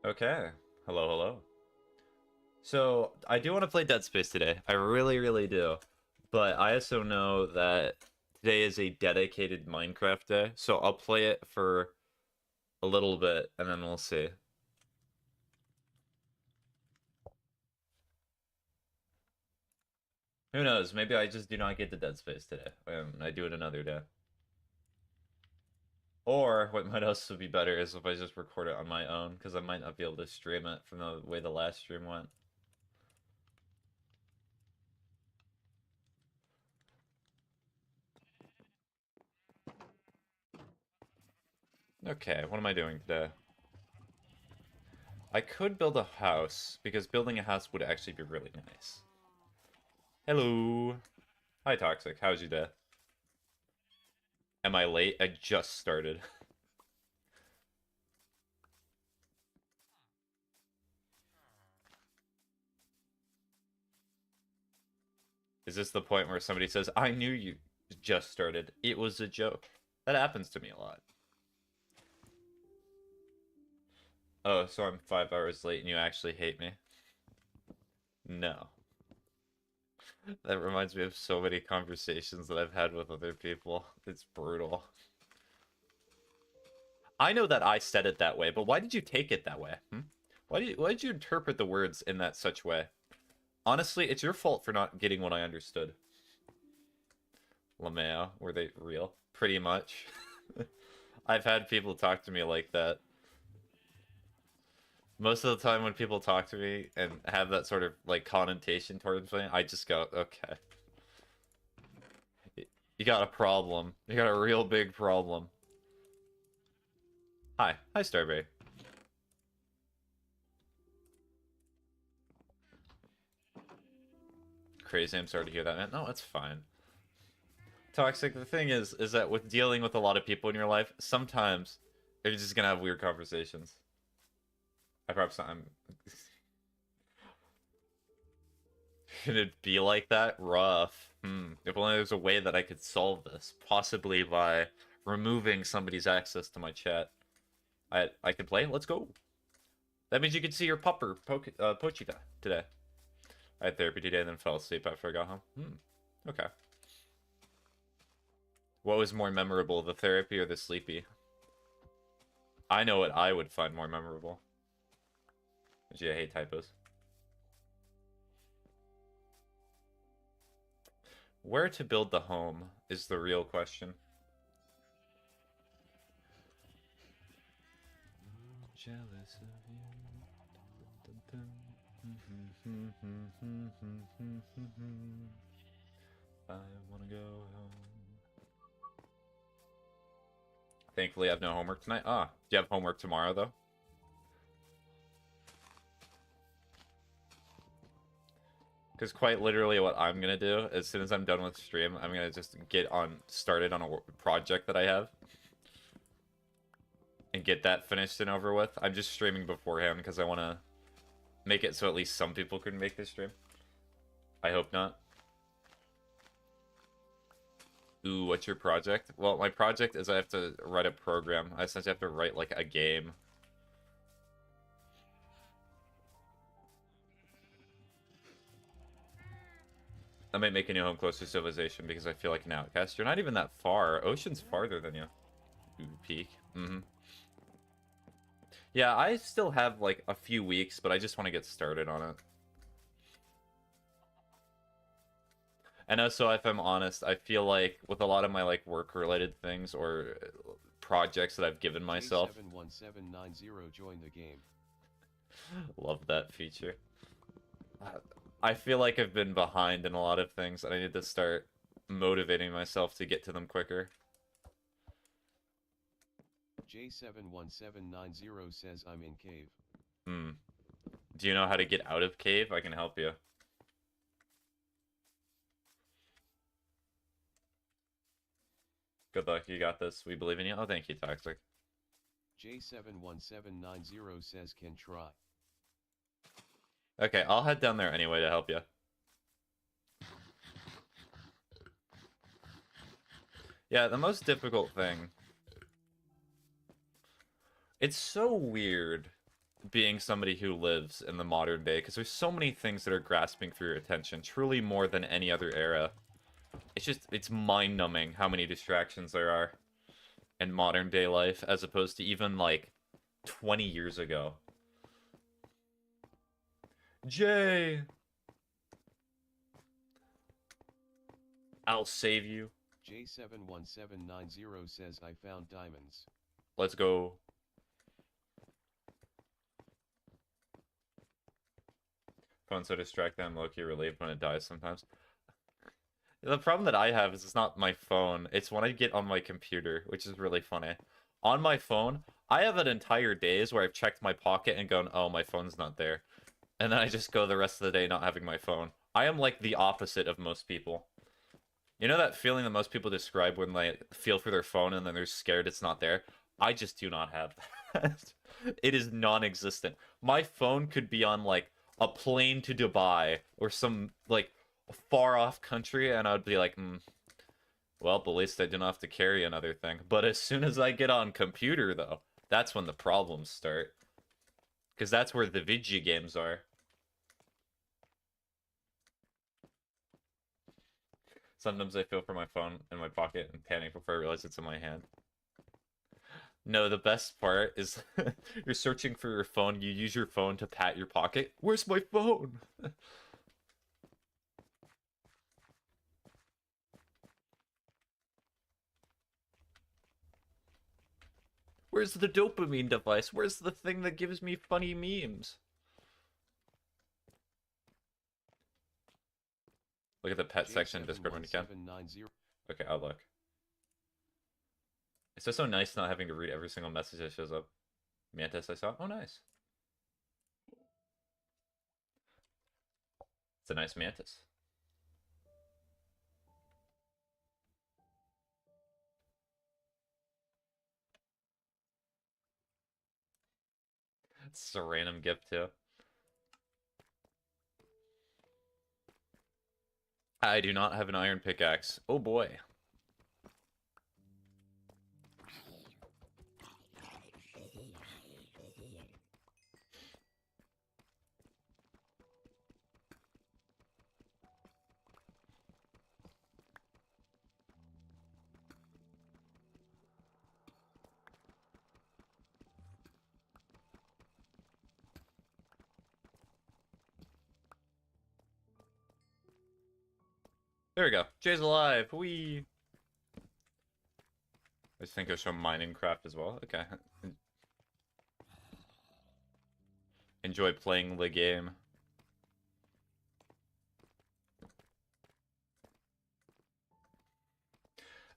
Okay. Hello, hello. So, I do want to play Dead Space today. I really, really do. But I also know that today is a dedicated Minecraft day, so I'll play it for a little bit and then we'll see. Who knows? Maybe I just do not get to Dead Space today and I do it another day. Or what might also be better is if I just record it on my own, because I might not be able to stream it from the way the last stream went. Okay, what am I doing today? I could build a house, because building a house would actually be really nice. Hello. Hi, Toxic. How's your day? Am I late? I just started. Is this the point where somebody says, I knew you just started? It was a joke. That happens to me a lot. Oh, so I'm 5 hours late and you actually hate me? No. That reminds me of so many conversations that I've had with other people. It's brutal. I know that I said it that way, but why did you take it that way? Hmm? Why did you interpret the words in that such way? Honestly, it's your fault for not getting what I understood. LeMayo, were they real? Pretty much. I've had people talk to me like that. Most of the time when people talk to me and have that sort of like connotation towards me, I just go, okay. You got a problem. You got a real big problem. Hi. Hi, Starberry. Crazy, I'm sorry to hear that, man. No, it's fine. Toxic, the thing is that with dealing with a lot of people in your life, sometimes you're just gonna have weird conversations. I perhaps I'm gonna be like that? Rough. If only there's a way that I could solve this. Possibly by removing somebody's access to my chat. I could play? Let's go. That means you can see your pupper, Pochita, today. I had therapy today and then fell asleep after I got home. Okay. What was more memorable, the therapy or the sleepy? I know what I would find more memorable. Gee, I hate typos. Where to build the home is the real question. Jealous of you. I wanna go home. Thankfully, I have no homework tonight. Ah, do you have homework tomorrow, though? Because quite literally what I'm going to do, as soon as I'm done with stream, I'm going to just get started on a project that I have. And get that finished and over with. I'm just streaming beforehand because I want to make it so at least some people can make this stream. I hope not. Ooh, what's your project? Well, my project is I have to write a program. I essentially have to write, like, a game. I might make a new home close to civilization because I feel like an outcast. You're not even that far. Ocean's farther than you. Ooh, peak. Yeah, I still have, like, a few weeks, but I just want to get started on it. And also, if I'm honest, I feel like with a lot of my, like, work-related things or projects that I've given myself... J71790 join the game. Love that feature. I feel like I've been behind in a lot of things, and I need to start motivating myself to get to them quicker. J71790 says I'm in cave. Do you know how to get out of cave? I can help you. Good luck, you got this. We believe in you. Oh, thank you, Toxic. J71790 says can try. Okay, I'll head down there anyway to help you. Yeah, the most difficult thing... It's so weird being somebody who lives in the modern day, because there's so many things that are grasping for your attention, truly more than any other era. It's mind-numbing how many distractions there are in modern day life, as opposed to even, like, 20 years ago. Jay! I'll save you. J71790 says I found diamonds. Let's go. Phone's so distracting, I'm low-key relieved when it dies sometimes. The problem that I have is it's not my phone. It's when I get on my computer, which is really funny. On my phone, I have an entire days where I've checked my pocket and gone, oh, my phone's not there. And then I just go the rest of the day not having my phone. I am like the opposite of most people. You know that feeling that most people describe when they feel for their phone and then they're scared it's not there? I just do not have that. It is non-existent. My phone could be on, like, a plane to Dubai or some, like, far off country, and I'd be like, well, at least I didn't have to carry another thing. But as soon as I get on computer, though, that's when the problems start. Because that's where the video games are. Sometimes I feel for my phone in my pocket and panic before I realize it's in my hand. No, the best part is you're searching for your phone, you use your phone to pat your pocket. Where's my phone? Where's the dopamine device? Where's the thing that gives me funny memes? Look at the pet section in Discord when you can. Okay, I'll look. It's just so nice not having to read every single message that shows up. Mantis I saw. Oh, nice. It's a nice mantis. It's a random gift, too. I do not have an iron pickaxe. Oh, boy. There we go. Jay's alive. Whee! I think I show Minecraft as well. Okay. Enjoy playing the game.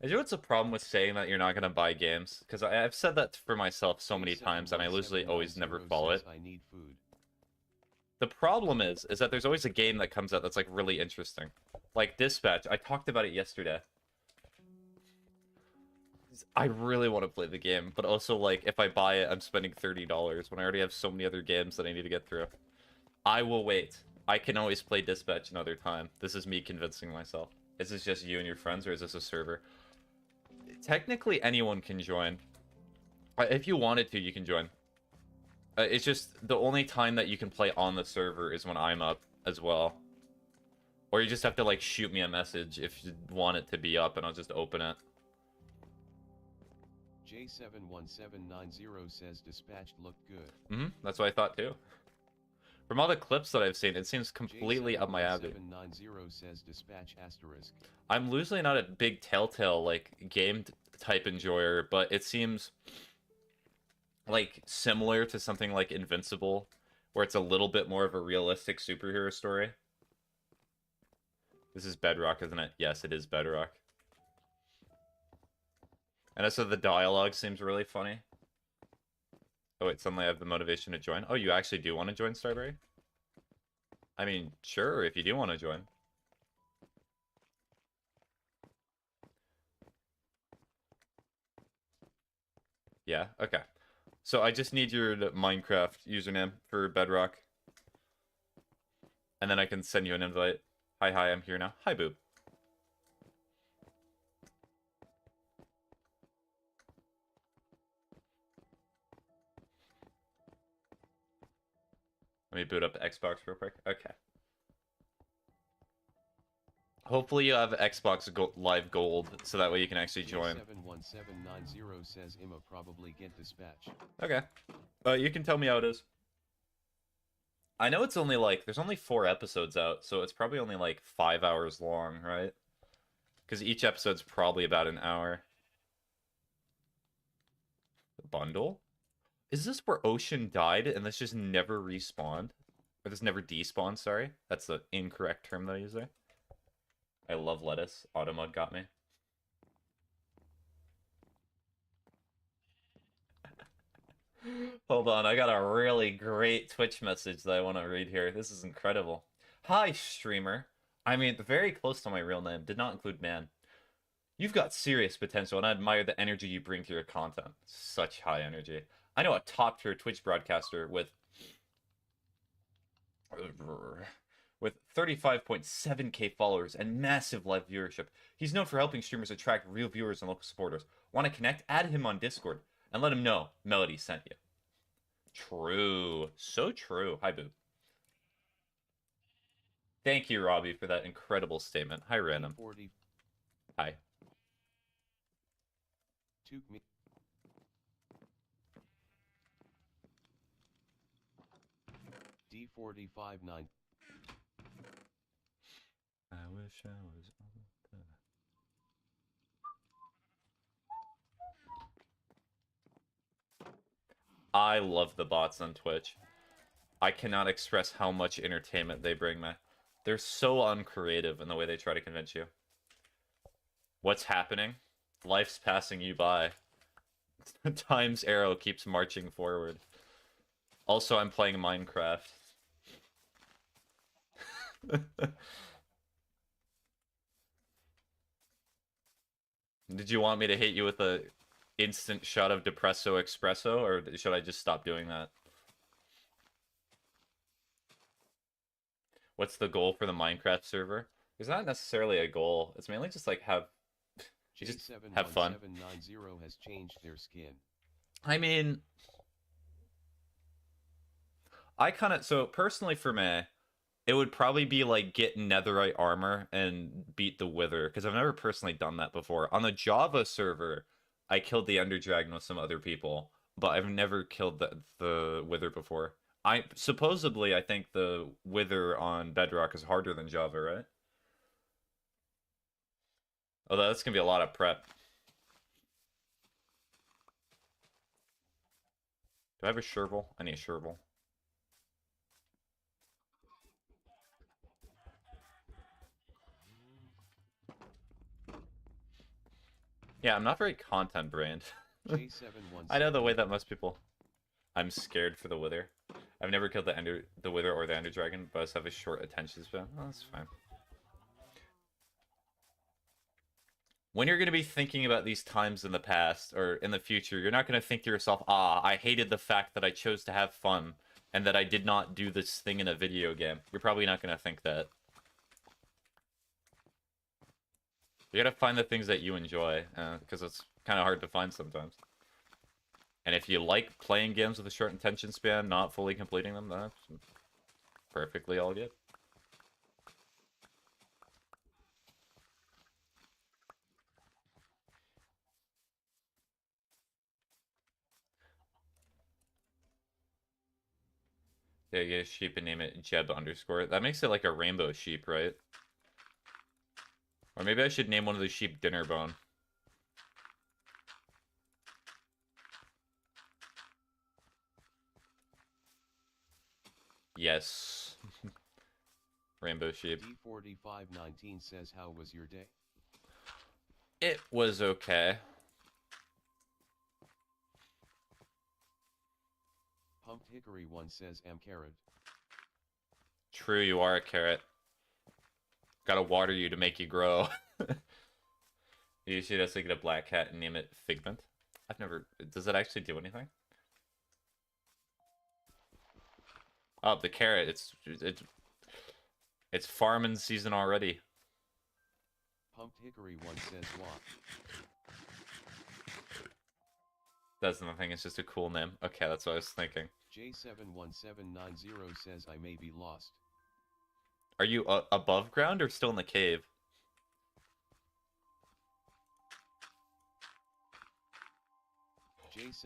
I know it's a problem with saying that you're not going to buy games, because I've said that for myself so many times, and I literally always never follow it. I need food. The problem is that there's always a game that comes out that's, like, really interesting. Like Dispatch. I talked about it yesterday. I really want to play the game, but also, like, if I buy it, I'm spending $30 when I already have so many other games that I need to get through. I will wait. I can always play Dispatch another time. This is me convincing myself. Is this just you and your friends, or is this a server? Technically, anyone can join. If you wanted to, you can join. It's just the only time that you can play on the server is when I'm up as well. Or you just have to, like, shoot me a message if you want it to be up, and I'll just open it. J71790 says dispatched looked good. That's what I thought too. From all the clips that I've seen, it seems completely up my alley. J71790 says dispatch asterisk. I'm usually not a big Telltale, like, game type enjoyer, but it seems like similar to something like Invincible, where it's a little bit more of a realistic superhero story. This is Bedrock, isn't it? Yes, it is Bedrock. And also the dialogue seems really funny. Oh wait, suddenly I have the motivation to join. Oh, you actually do want to join Starberry? I mean, sure, if you do want to join. Yeah, okay. So I just need your Minecraft username for Bedrock. And then I can send you an invite. Hi, I'm here now. Hi, Boob. Let me boot up Xbox real quick. Okay. Hopefully you have Xbox Live Gold, so that way you can actually join. 71790 says Imma probably get dispatch. Okay. You can tell me how it is. I know it's only like, there's only 4 episodes out, so it's probably only like 5 hours long, right? Because each episode's probably about an hour. The bundle? Is this where Ocean died and this just never respawned? Or this never despawned, sorry? That's the incorrect term that I use there. I love lettuce. Automod got me. Hold on, I got a really great Twitch message that I want to read here. This is incredible. Hi, streamer. I mean, very close to my real name. Did not include man. You've got serious potential, and I admire the energy you bring to your content. Such high energy. I know a top-tier Twitch broadcaster with 35.7k followers and massive live viewership. He's known for helping streamers attract real viewers and local supporters. Want to connect? Add him on Discord and let him know Melody sent you. True. So true. Hi, Boo. Thank you, Robbie, for that incredible statement. Hi, Random. 40. Hi. Took me. D459. I wish I was on the... I love the bots on Twitch. I cannot express how much entertainment they bring me. They're so uncreative in the way they try to convince you. What's happening? Life's passing you by. Time's arrow keeps marching forward. Also, I'm playing Minecraft. Did you want me to hit you with a instant shot of Depresso Espresso, or should I just stop doing that? What's the goal for the Minecraft server? There's not necessarily a goal. It's mainly just like just have fun. J71790 has changed their skin. I mean, I kind of, so personally for me, it would probably be like get netherite armor and beat the wither, because I've never personally done that before. On the Java server, I killed the ender dragon with some other people, but I've never killed the wither before. I think the wither on Bedrock is harder than Java, right? Oh, that's gonna be a lot of prep. Do I have a Shervel? I need a Shervel. Yeah, I'm not very content brained. I know the way that most people. I'm scared for the wither. I've never killed the wither or the ender dragon, but I just have a short attention span. Oh, that's fine. When you're going to be thinking about these times in the past or in the future, you're not going to think to yourself, ah, I hated the fact that I chose to have fun and that I did not do this thing in a video game. You're probably not going to think that. You got to find the things that you enjoy, because it's kind of hard to find sometimes. And if you like playing games with a short attention span, not fully completing them, that's perfectly all good. Yeah, get a sheep and name it Jeb _. That makes it like a rainbow sheep, right? Or maybe I should name one of the sheep Dinnerbone. Yes. Rainbow sheep. D4519 says, how was your day? It was okay. Pumped Hickory 1 says, am carrot. True, you are a carrot. Gotta water you to make you grow. You should also get a black cat and name it Figment. I've never... Does it actually do anything? Oh, the carrot. It's farming season already. Pumped Hickory 1 says, what? That's nothing. It's just a cool name. Okay, that's what I was thinking. J71790 says I may be lost. Are you above ground or still in the cave?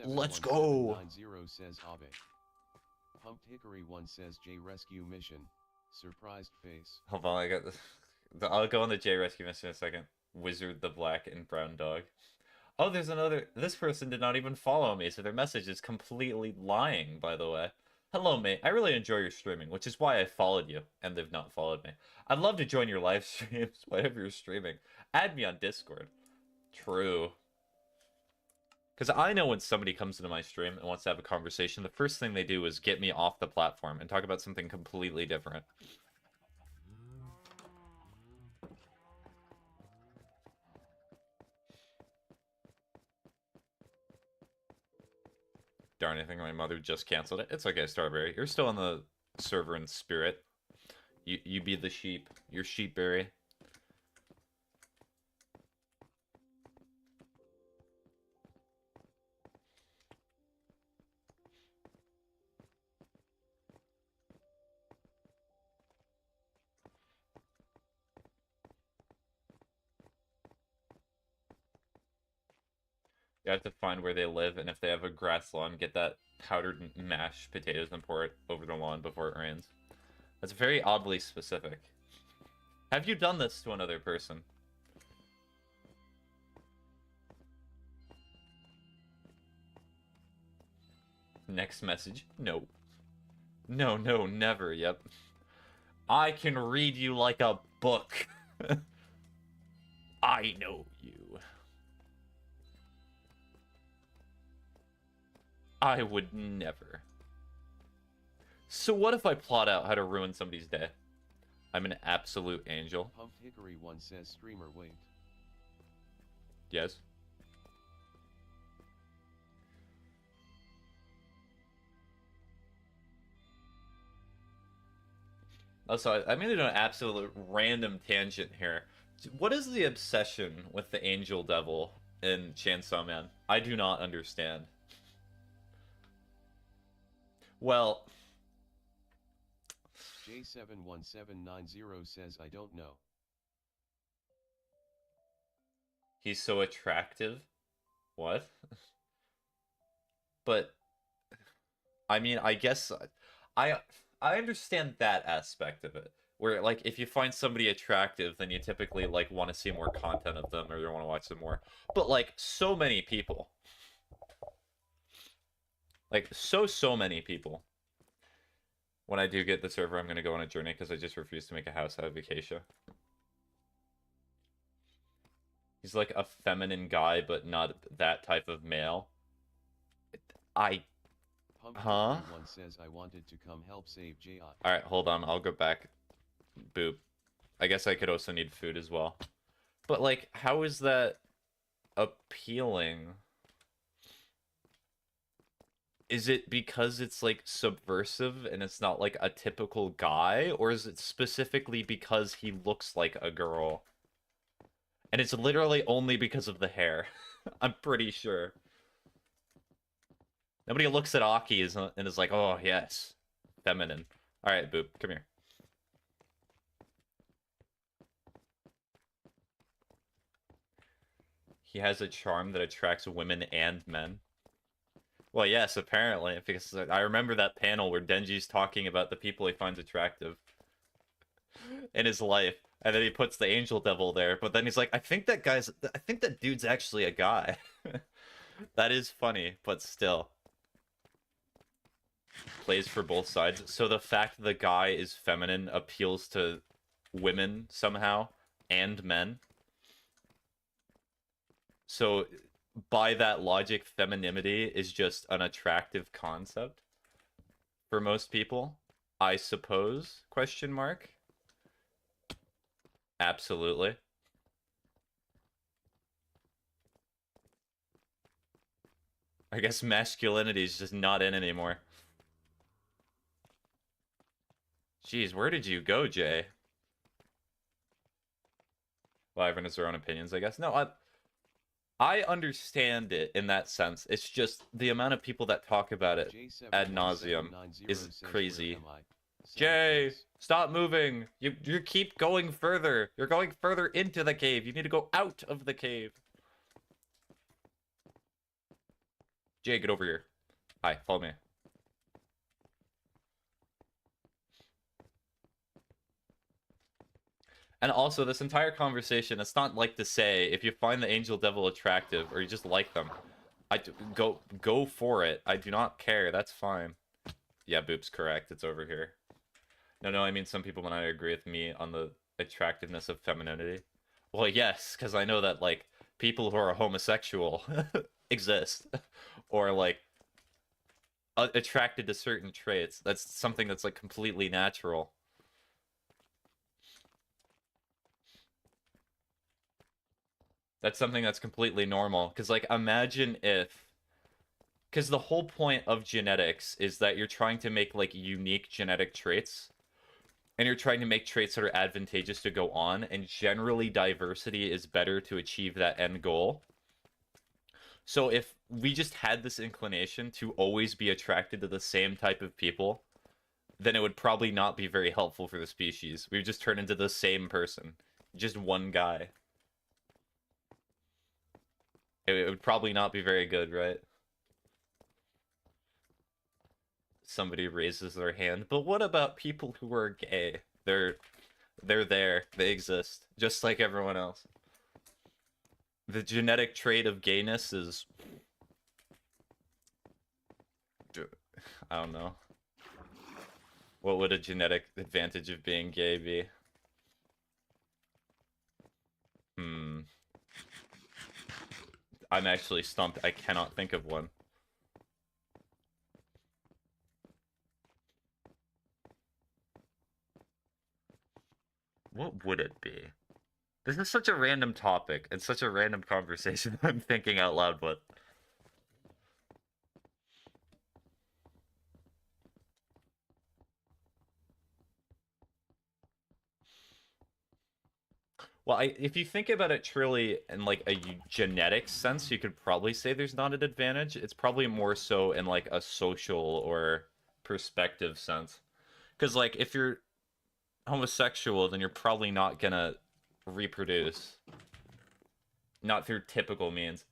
Let's go! J71790 says Abe. Pumped Hickory 1 says J Rescue Mission. Surprised face. Hold on, I got this. I'll go on the J Rescue mission in a second. Wizard the Black and Brown Dog. Oh, there's another. This person did not even follow me, so their message is completely lying, by the way. Hello, mate. I really enjoy your streaming, which is why I followed you, and they've not followed me. I'd love to join your live streams, whatever you're streaming. Add me on Discord. True. Because I know when somebody comes into my stream and wants to have a conversation, the first thing they do is get me off the platform and talk about something completely different. Darn, I think my mother just canceled it. It's okay, Starberry. You're still on the server in spirit. You be the sheep. You're Sheepberry. You have to find where they live, and if they have a grass lawn, get that powdered mashed potatoes and pour it over the lawn before it rains. That's very oddly specific. Have you done this to another person? Next message. No. No, no, never. Yep. I can read you like a book. I know you. I would never. So what if I plot out how to ruin somebody's day? I'm an absolute angel. Pumped Hickory 1 says streamer wait. Yes. Also, I'm going to do an absolute random tangent here. What is the obsession with the angel devil in Chainsaw Man? I do not understand. Well, J71790 says I don't know. he's so attractive. What? But I mean, I guess I I understand that aspect of it. Where like if you find somebody attractive, then you typically like want to see more content of them or you want to watch them more. But like so many people. Like so many people. When I do get the server, I'm gonna go on a journey because I just refuse to make a house out of Acacia. He's like a feminine guy, but not that type of male. I Pumped Huh? Hickory 1 says I wanted to come help save J.I. Alright, hold on. I'll go back. Boop. I guess I could also need food as well. But, like, how is that appealing? Is it because it's, like, subversive and it's not, like, a typical guy? Or is it specifically because he looks like a girl? And it's literally only because of the hair. I'm pretty sure. Nobody looks at Aki and is like, oh, yes. Feminine. Alright, Boop. Come here. He has a charm that attracts women and men. Well, yes, apparently, because I remember that panel where Denji's talking about the people he finds attractive in his life, and then he puts the angel devil there, but then he's like, I think that dude's actually a guy. That is funny, but still. Plays for both sides. So the fact the guy is feminine appeals to women somehow, and men. So, by that logic, femininity is just an attractive concept for most people, I suppose? Question mark. Absolutely. I guess masculinity is just not in anymore. Jeez, where did you go, Jay? Well, everyone has their own opinions, I guess. No, I understand it in that sense. It's just the amount of people that talk about it ad nauseum J71790 is says, "Where crazy. am I?" Sad Jay, face. stop moving. You keep going further. You're going further into the cave. You need to go out of the cave. Jay, get over here. Hi, follow me. And also, this entire conversation, it's not like to say if you find the angel devil attractive or you just like them, go for it. I do not care. That's fine. Yeah, Boop's correct. It's over here. No, I mean some people might not agree with me on the attractiveness of femininity. Well, yes, because I know that like people who are homosexual exist, or like attracted to certain traits. That's something that's like completely natural. That's something that's completely normal. Because like imagine if, because the whole point of genetics is that you're trying to make like unique genetic traits. And you're trying to make traits that are advantageous to go on, and generally diversity is better to achieve that end goal. So if we just had this inclination to always be attracted to the same type of people, then it would probably not be very helpful for the species. We would just turn into the same person, just one guy. It would probably not be very good, right? Somebody raises their hand, but what about people who are gay? They're there. They exist, just like everyone else. The genetic trait of gayness is, I don't know. What would a genetic advantage of being gay be? Hmm. I'm actually stumped. I cannot think of one. What would it be? This is such a random topic and such a random conversation I'm thinking out loud, but well, if you think about it truly in like a genetic sense, you could probably say there's not an advantage. It's probably more so in like a social or perspective sense. Because like if you're homosexual, then you're probably not gonna reproduce, not through typical means.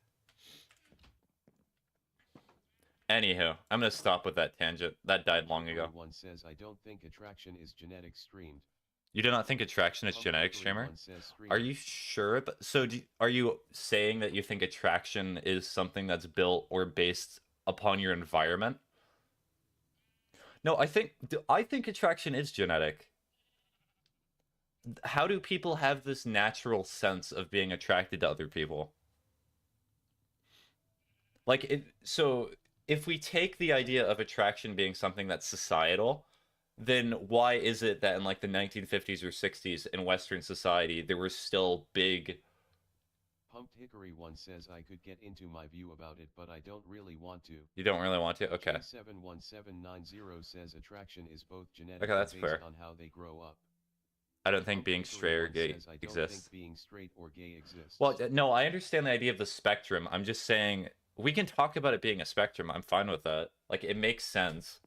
Anywho, I'm gonna stop with that tangent. That died long ago. One says, "I don't think attraction is genetic streamed." You do not think attraction is Pump genetic, Hickory streamer? one says, Are "Streamed." you sure? So are you saying that you think attraction is something that's built or based upon your environment? No, I think attraction is genetic. How do people have this natural sense of being attracted to other people? Like so if we take the idea of attraction being something that's societal, then why is it that in like the 1950s or 60s in Western society there were still big. Pumped Hickory one says, "I could get into my view about it, but I don't really want to." You don't really want to? Okay. J71790 says, "Attraction is both Okay, genetic and that's based fair. on how they grow up." I don't think Pump being Hickory straight or one gay says, "I don't think exists. being straight or gay exists." Well, no, I understand the idea of the spectrum. I'm just saying we can talk about it being a spectrum. I'm fine with that. Like it makes sense.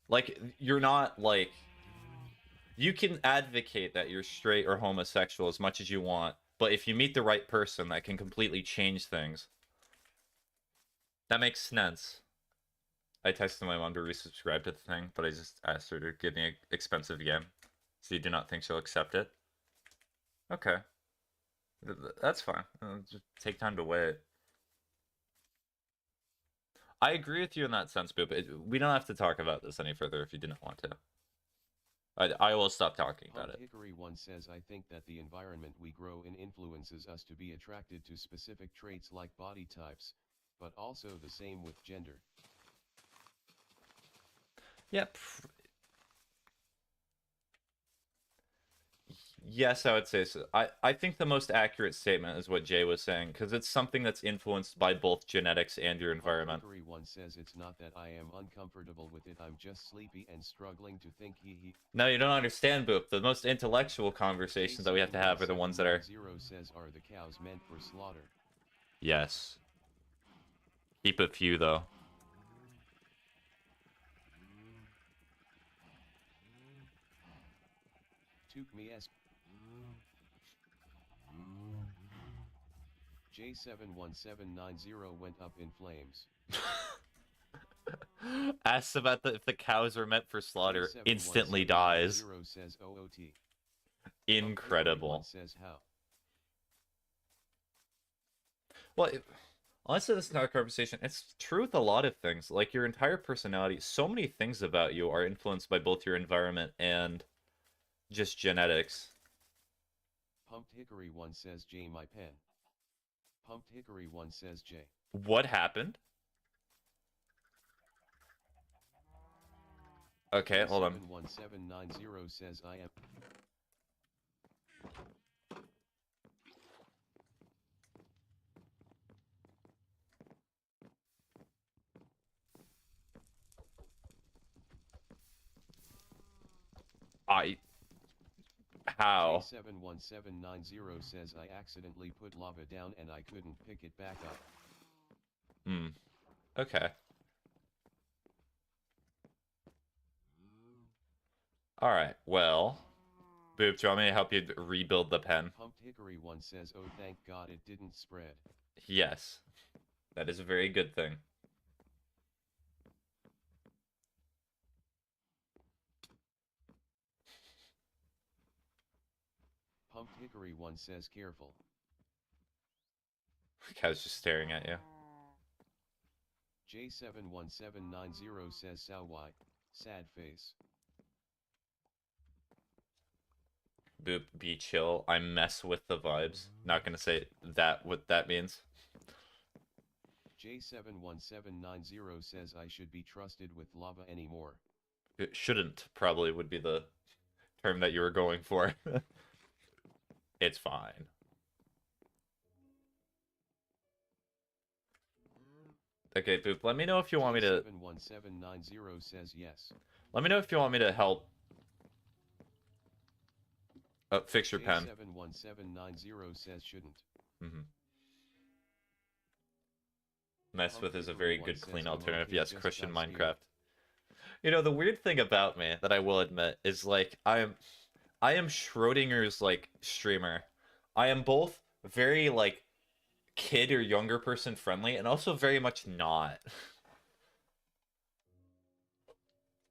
Like you're not like you can advocate that you're straight or homosexual as much as you want, but if you meet the right person, that can completely change things. That makes sense. I texted my mom to resubscribe to the thing, but I just asked her to give me an expensive game. So you do not think she'll accept it? Okay. That's fine. Just take time to wait. I agree with you in that sense, Boop. We don't have to talk about this any further if you do not want to. I will stop talking about Pump it. Hickory one says, "I think that the environment we grow in influences us to be attracted to specific traits like body types, but also the same with gender." Yep. Yes, I would say so. I think the most accurate statement is what Jay was saying, because it's something that's influenced by both genetics and your Pump environment. Hickory one says it's not that I am uncomfortable with it, I'm just sleepy and struggling to think he. No, you don't understand, Boop. The most intellectual conversations that we have to have are the ones that are... J7170 says are the cows meant for slaughter? Yes. Keep a few, though. Took me as J71790 went up in flames. Asks about if the cows are meant for slaughter. Instantly dies. J71790 says OOT. Incredible. Says how. Well, honestly, this entire conversation, it's true with a lot of things. Like, your entire personality, so many things about you are influenced by both your environment and just genetics. Pumped Hickory 1 says J my pen. Pumped Hickory 1 says J. What happened? Okay, hold on. 1790 says I am. How? J71790 says I accidentally put lava down and I couldn't pick it back up. Hmm. Okay. Alright, well... Boop, do you want me to help you rebuild the pen? Pumped Hickory 1 says oh thank god it didn't spread. Yes. That is a very good thing. Pumped Hickory 1 says careful. Cow's just staring at you. J71790 says sow why, sad face. Boop, be chill. I mess with the vibes. Not gonna say that what that means. J71790 says I should be trusted with lava anymore. It shouldn't, probably would be the term that you were going for. It's fine. Okay, Boop, let me know if you want me to... 71790 says yes. Let me know if you want me to help fix your pen. 71790 says shouldn't. Mm-hmm. Mess with is a very good clean alternative. Yes, Christian Minecraft. You know, the weird thing about me that I will admit is like I am Schrodinger's like streamer. I am both very like kid or younger person friendly and also very much not.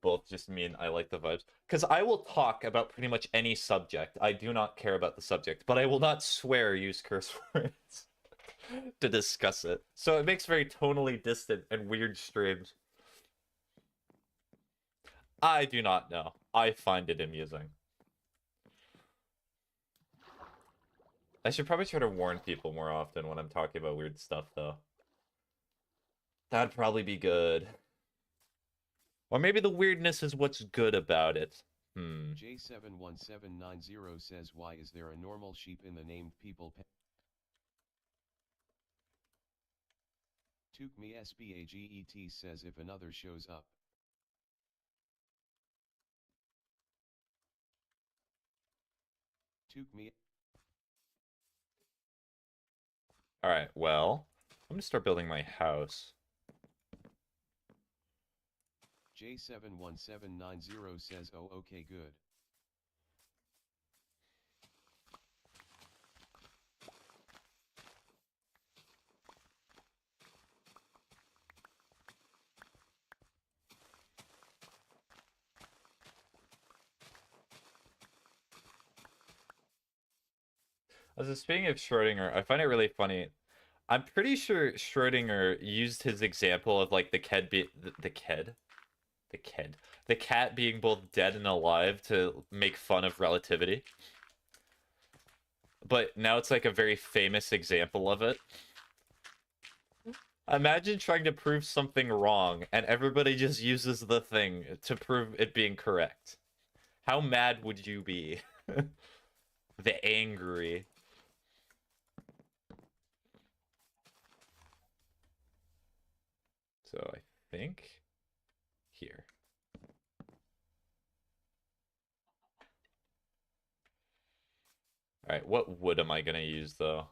Both just mean I like the vibes. Because I will talk about pretty much any subject. I do not care about the subject, but I will not swear or use curse words to discuss it. So it makes very tonally distant and weird streams. I do not know. I find it amusing. I should probably try to warn people more often when I'm talking about weird stuff, though. That'd probably be good. Or maybe the weirdness is what's good about it. J71790 says why is there a normal sheep in the named people Took me SPAGETT says if another shows up. Took me. Alright, well, I'm gonna start building my house. J71790 says oh okay good. As speaking of Schrodinger, I find it really funny. I'm pretty sure Schrodinger used his example of like the cat the cat being both dead and alive to make fun of relativity. But now it's like a very famous example of it. Imagine trying to prove something wrong and everybody just uses the thing to prove it being correct. How mad would you be? The angry. So I think here. All right, what wood am I gonna use though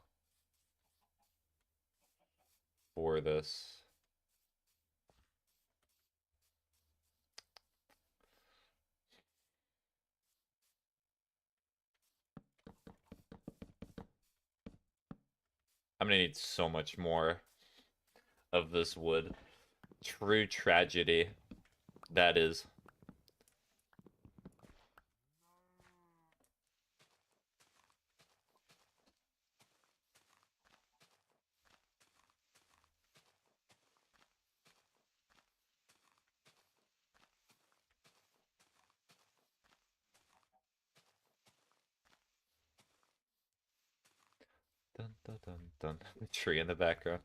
for this? I'm gonna need so much more of this wood. True tragedy, that is. Dun, dun, dun, dun. The tree in the background.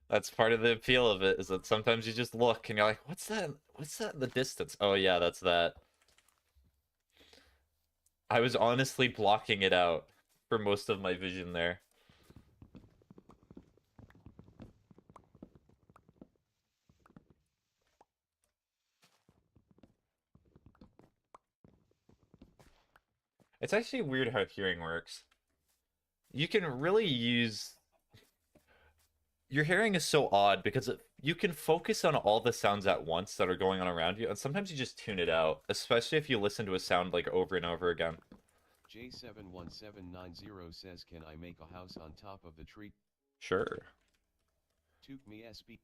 That's part of the appeal of it, is that sometimes you just look and you're like, what's that? What's that in the distance? Oh yeah, that's that. I was honestly blocking it out for most of my vision there. It's actually weird how hearing works. You can really use your hearing is so odd because you can focus on all the sounds at once that are going on around you, and sometimes you just tune it out, especially if you listen to a sound like over and over again. J71790 says, can I make a house on top of the tree? Sure. ytouchamySPAGETT.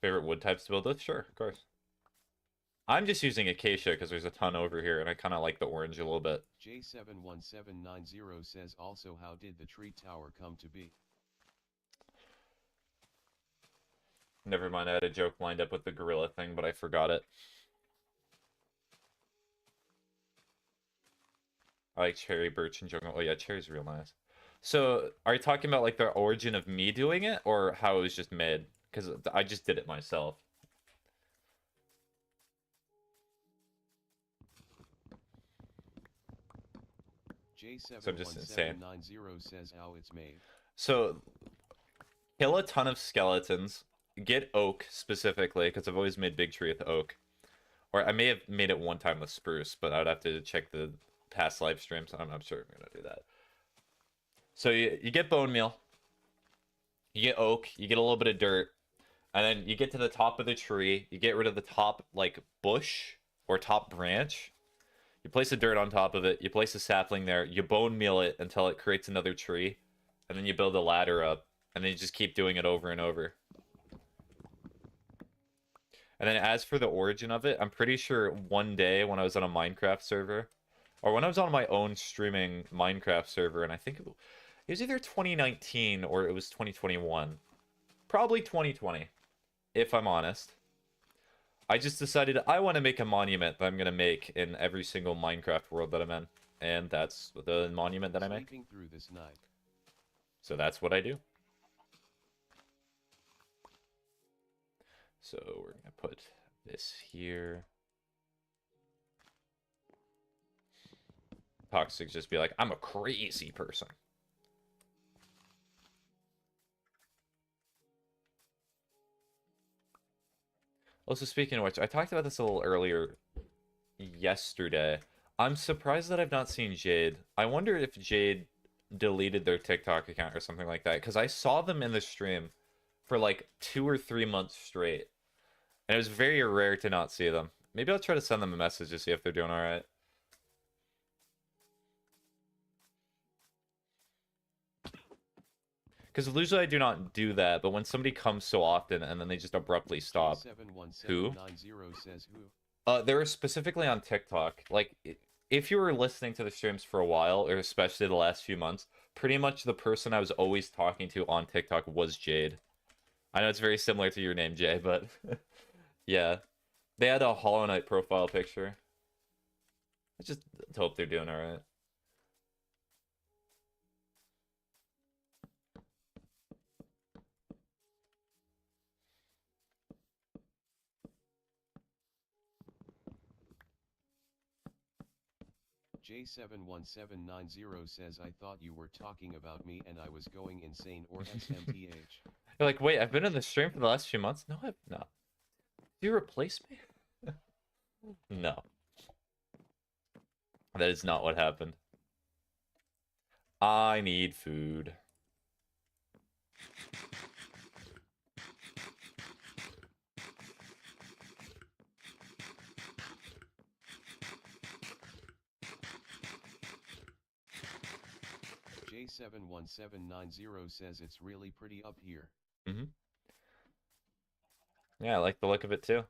Favorite wood types to build with? Sure, of course. I'm just using acacia because there's a ton over here, and I kind of like the orange a little bit. J71790 says also, how did the tree tower come to be? Never mind, I had a joke lined up with the gorilla thing, but I forgot it. I like cherry, birch, and jungle. Oh yeah, cherry's real nice. So, are you talking about like the origin of me doing it, or how it was just made? Because I just did it myself. So I'm just insane. J71790 says how it's made. So, kill a ton of skeletons. Get oak specifically, because I've always made big tree with oak. Or I may have made it one time with spruce, but I'd have to check the past live streams. I'm sure I'm gonna do that. So you get bone meal, you get oak, you get a little bit of dirt, and then you get to the top of the tree. You get rid of the top like bush or top branch. You place the dirt on top of it. You place a sapling there. You bone meal it until it creates another tree, and then you build a ladder up, and then you just keep doing it over and over. And then as for the origin of it, I'm pretty sure one day when I was on a Minecraft server, or when I was on my own streaming Minecraft server, and I think it was either 2019 or it was 2021. Probably 2020, if I'm honest. I just decided I want to make a monument that I'm going to make in every single Minecraft world that I'm in. And that's the monument that I make. Sleeping through this night. So that's what I do. So we're going to put this here. Toxic just be like, I'm a crazy person. Also, speaking of which, I talked about this a little earlier yesterday. I'm surprised that I've not seen Jade. I wonder if Jade deleted their TikTok account or something like that, because I saw them in the stream for like 2 or 3 months straight. And it was very rare to not see them. Maybe I'll try to send them a message to see if they're doing alright. Because usually I do not do that, but when somebody comes so often and then they just abruptly stop. Who? Says who? They're specifically on TikTok. Like, if you were listening to the streams for a while, or especially the last few months, pretty much the person I was always talking to on TikTok was Jade. I know it's very similar to your name, Jay, but yeah. They had a Hollow Knight profile picture. I just hope they're doing alright. J71790 says I thought you were talking about me and I was going insane or SMTH. You're like, wait, I've been in the stream for the last few months? No, I've not. Do you replace me? No. That is not what happened. I need food. J71790 says it's really pretty up here. Mm-hmm. Yeah, I like the look of it too.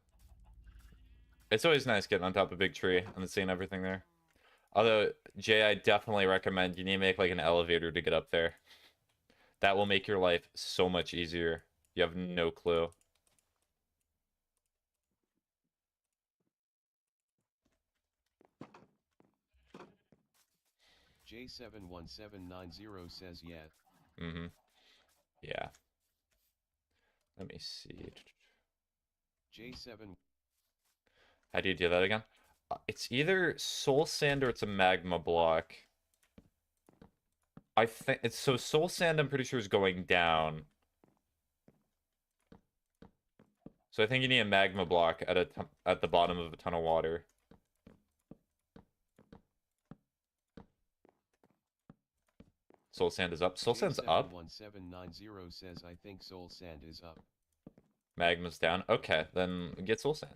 It's always nice getting on top of a big tree and seeing everything there. Although, Jay, I definitely recommend you need to make like an elevator to get up there. That will make your life so much easier. You have no clue. J71790 says yeah. Mm-hmm. Yeah. Let me see. J7. How do you do that again? It's either soul sand or it's a magma block. I think it's so soul sand. I'm pretty sure is going down. So I think you need a magma block at the bottom of a ton of water. Soul sand is up. Soul sand's up. J71790 says I think soul sand is up. Magma's down. Okay, then get soul sand.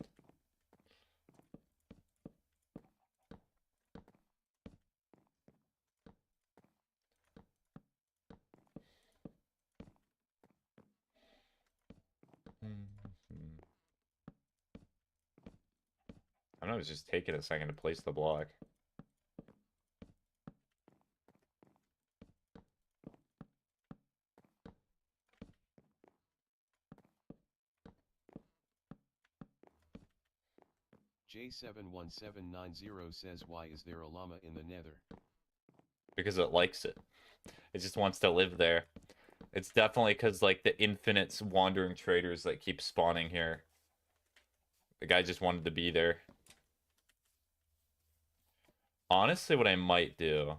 I know it's just taking a second to place the block. J71790 says why is there a llama in the nether? Because it likes it. It just wants to live there. It's definitely because, like, the infinite wandering traders that keep spawning here. The guy just wanted to be there. Honestly, what I might do...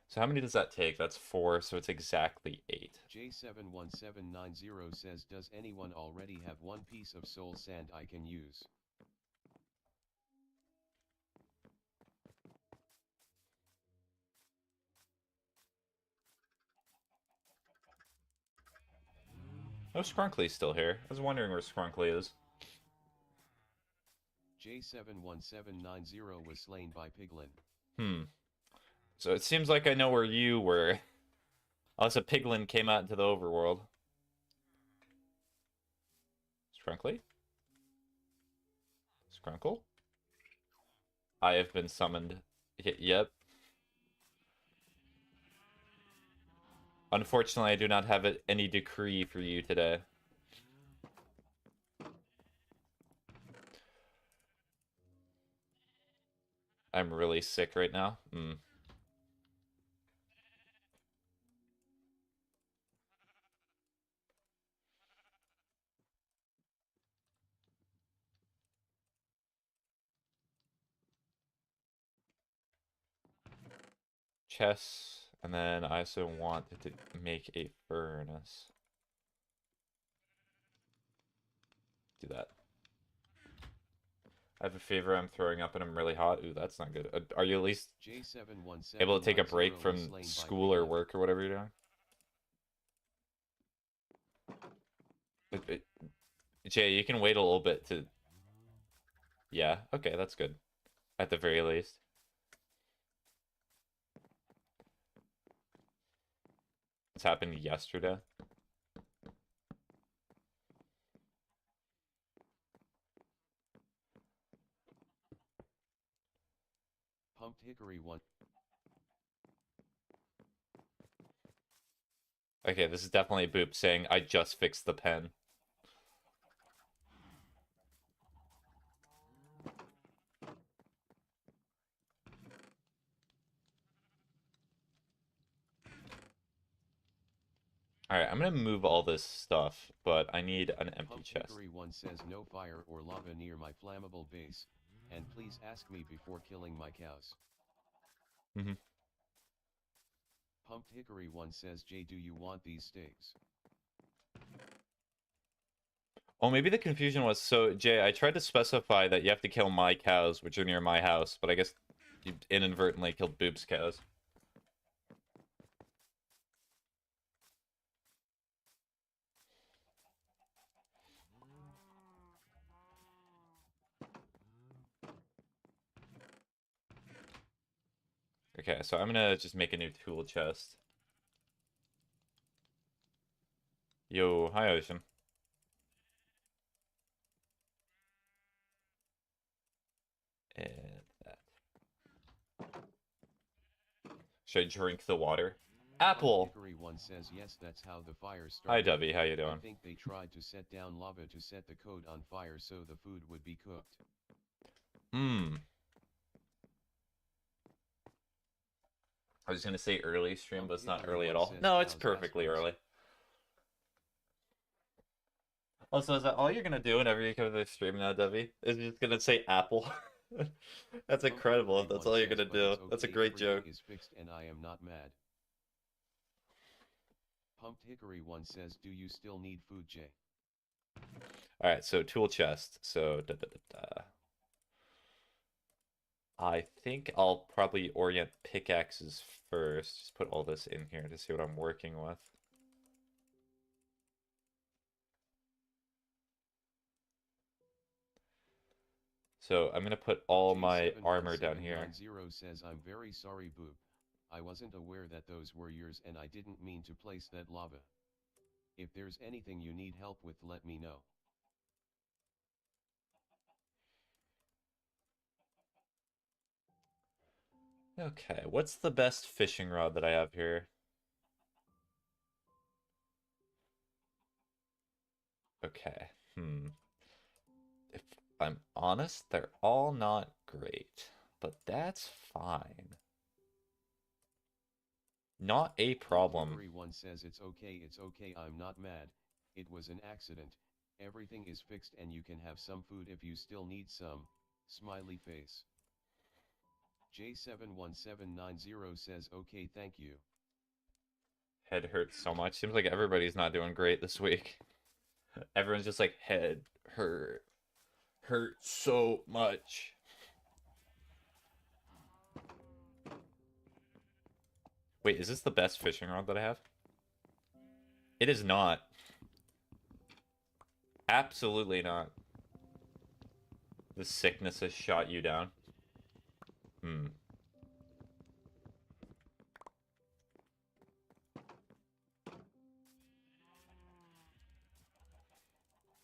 So how many does that take? That's 4, so it's exactly 8. J71790 says does anyone already have one piece of soul sand I can use? Oh, Scrunkly's still here. I was wondering where Scrunkly is. J71790 was slain by Piglin. So it seems like I know where you were. Unless a piglin came out into the overworld. Scrunkly? Scrunkle? I have been summoned. Yep. Unfortunately, I do not have any decree for you today. I'm really sick right now. Chess, and then I also want to make a furnace. Do that. I have a fever, I'm throwing up, and I'm really hot. Ooh, that's not good. Are you at least able to take a break from school or work or whatever you're doing? Jay, you can wait a little bit to... Yeah, okay, that's good. At the very least. This happened yesterday. Pumped Hickory 1. Okay, this is definitely a boop saying, I just fixed the pen. Alright, I'm gonna move all this stuff, but I need an empty Pumped chest. Hickory 1 says no fire or lava near my flammable base, and please ask me before killing my cows. Mm-hmm. Pumped Hickory 1 says Jay, do you want these steaks? Oh, maybe the confusion was, so, Jay, I tried to specify that you have to kill my cows, which are near my house, but I guess you inadvertently killed Boob's cows. Okay, so I'm gonna just make a new tool chest. Yo, hi, Ocean. And that. Should I drink the water? Pumped Apple! Hickory 1 says yes, that's how the fire Hi, started. Dubby, how you I doing? think they tried to set down lava to set the code on fire so the food would be cooked. Hmm. I was gonna say early stream, but it's not early at all. No, it's perfectly early. Also, is that all you're gonna do whenever you come to the stream now, Debbie? Is you're just gonna say Apple? That's incredible. If that's all you're gonna do. That's a great joke. Is fixed and I am not mad. Pumped Hickory 1 says, do you still need food, Jay? Alright, so tool chest. So, I think I'll probably orient pickaxes first. Just put all this in here to see what I'm working with. So I'm gonna put all my armor down here. J71790 says, I'm very sorry, Boob. I wasn't aware that those were yours and I didn't mean to place that lava. If there's anything you need help with, let me know. Okay, what's the best fishing rod that I have here? Okay, If I'm honest, they're all not great, but that's fine. Not a problem. Everyone says it's okay, I'm not mad. It was an accident. Everything is fixed and you can have some food if you still need some. Smiley face. J71790 says okay, thank you. Head hurts so much. Seems like everybody's not doing great this week. Everyone's just like, head hurt so much. Wait, is this the best fishing rod that I have? It is not. Absolutely not. The sickness has shot you down.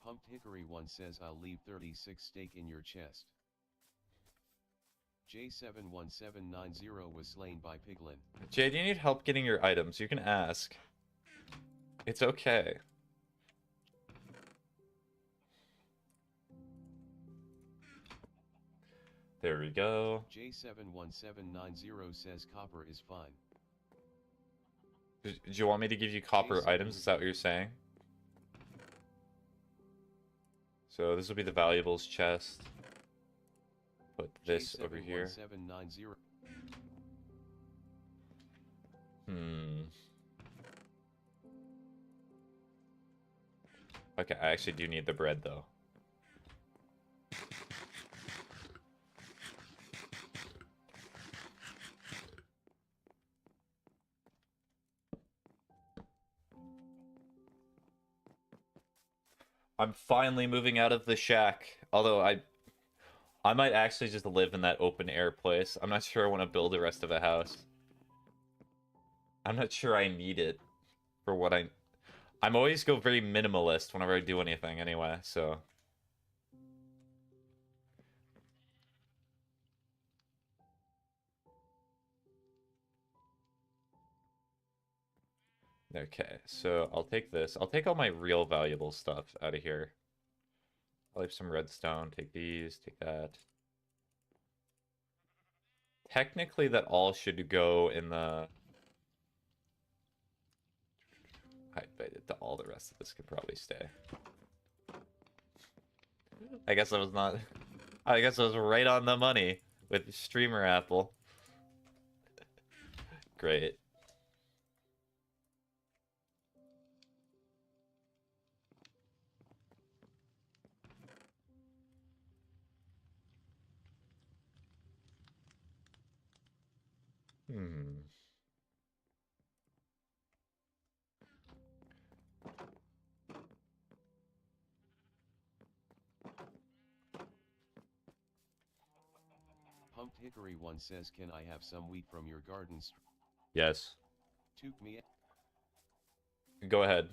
Pumped Hickory 1 says I'll leave 36 steak in your chest. J71790 was slain by Piglin. Jay, do you need help getting your items? You can ask. It's okay. There we go. J71790 says copper is fine. Do you want me to give you copper items? Is that what you're saying? So this will be the valuables chest. Put this over here. Okay, I actually do need the bread though. I'm finally moving out of the shack. Although I might actually just live in that open air place. I'm not sure I want to build the rest of a house. I'm not sure I need it for what I'm always go very minimalist whenever I do anything anyway, so. Okay, so I'll take this. I'll take all my real valuable stuff out of here. I'll leave some redstone. Take these, take that. Technically, that all should go in the... I bet all the rest of this could probably stay. I guess I was not... I guess I was right on the money with Streamer Apple. Great. Hmm. Pumped Hickory 1 says, can I have some wheat from your garden? Yes. Took me. Go ahead.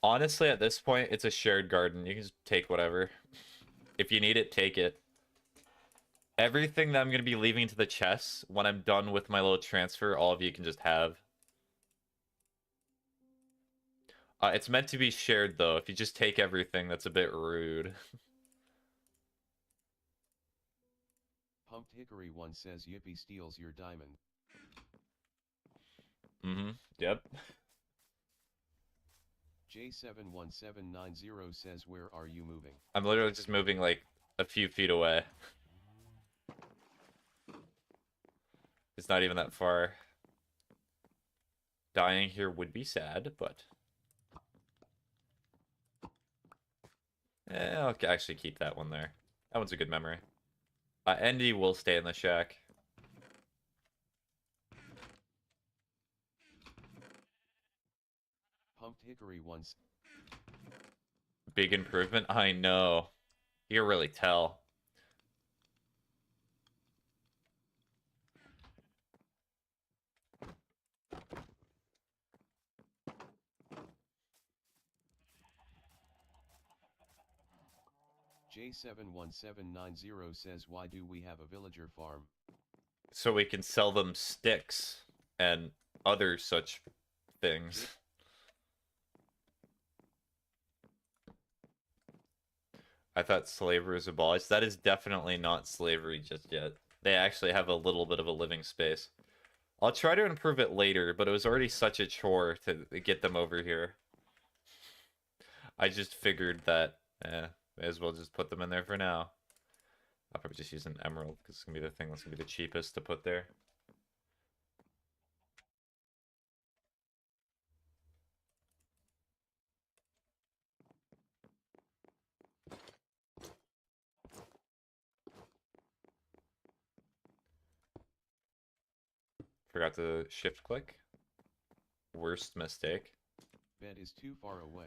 Honestly, at this point, it's a shared garden. You can just take whatever. If you need it, take it. Everything that I'm going to be leaving to the chest, when I'm done with my little transfer, all of you can just have. It's meant to be shared, though. If you just take everything, that's a bit rude. Pumped Hickory 1 says, Yippee steals your diamond. Mm-hmm. Yep. J71790 says, where are you moving? I'm literally just moving, like, a few feet away. It's not even that far. Dying here would be sad, but... I'll actually keep that one there. That one's a good memory. Andy will stay in the shack. Pumped Hickory 1. Big improvement? I know. You can really tell. J71790 says, why do we have a villager farm? So we can sell them sticks and other such things. I thought slavery was abolished. That is definitely not slavery just yet. They actually have a little bit of a living space. I'll try to improve it later, but it was already such a chore to get them over here. I just figured that, may as well just put them in there for now. I'll probably just use an emerald, because it's going to be the thing that's going to be the cheapest to put there. Forgot to shift click. Worst mistake. Bed is too far away.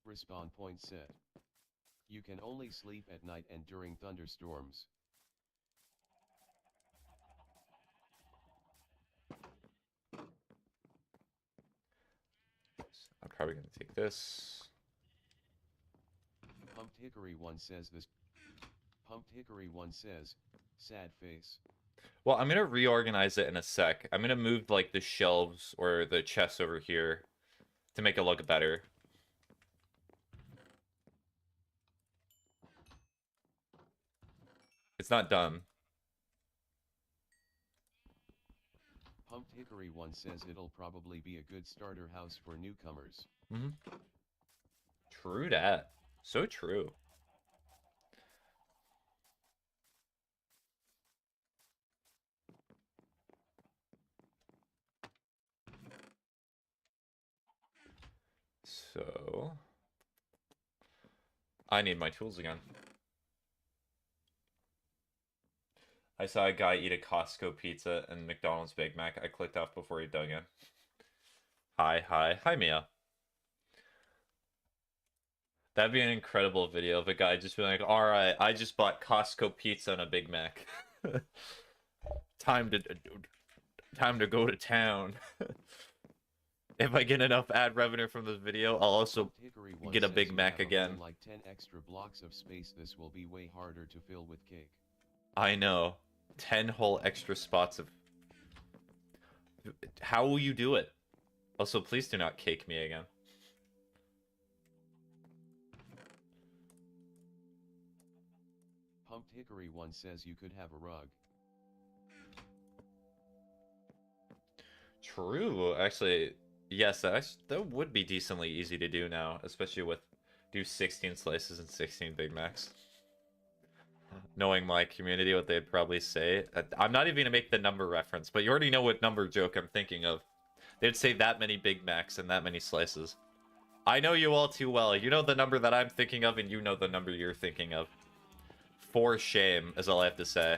Respawn point set. You can only sleep at night and during thunderstorms. I'm probably going to take this. Pumped Hickory 1 says this. Pumped Hickory 1 says, sad face. Well, I'm going to reorganize it in a sec. I'm going to move, like, the shelves or the chests over here to make it look better. It's not done. Pumped Hickory 1 says it'll probably be a good starter house for newcomers. Mm-hmm. True that. So true. So... I need my tools again. I saw a guy eat a Costco pizza and McDonald's Big Mac. I clicked off before he dug in. Hi, Mia. That'd be an incredible video of a guy just being like, alright, I just bought Costco pizza and a Big Mac. Time to go to town. If I get enough ad revenue from this video, I'll also get a Big Mac again. Like 10 extra blocks of space, this will be way harder to fill with cake. I know. 10 whole extra spots of... How will you do it? Also, please do not cake me again. Pumped Hickory 1 says you could have a rug. True. Actually, Yes, that would be decently easy to do now, especially with do 16 slices and 16 Big Macs. Knowing my community, what they'd probably say. I'm not even gonna make the number reference, but you already know what number joke I'm thinking of. They'd say that many Big Macs and that many slices. I know you all too well. You know the number that I'm thinking of, and you know the number you're thinking of. For shame, is all I have to say.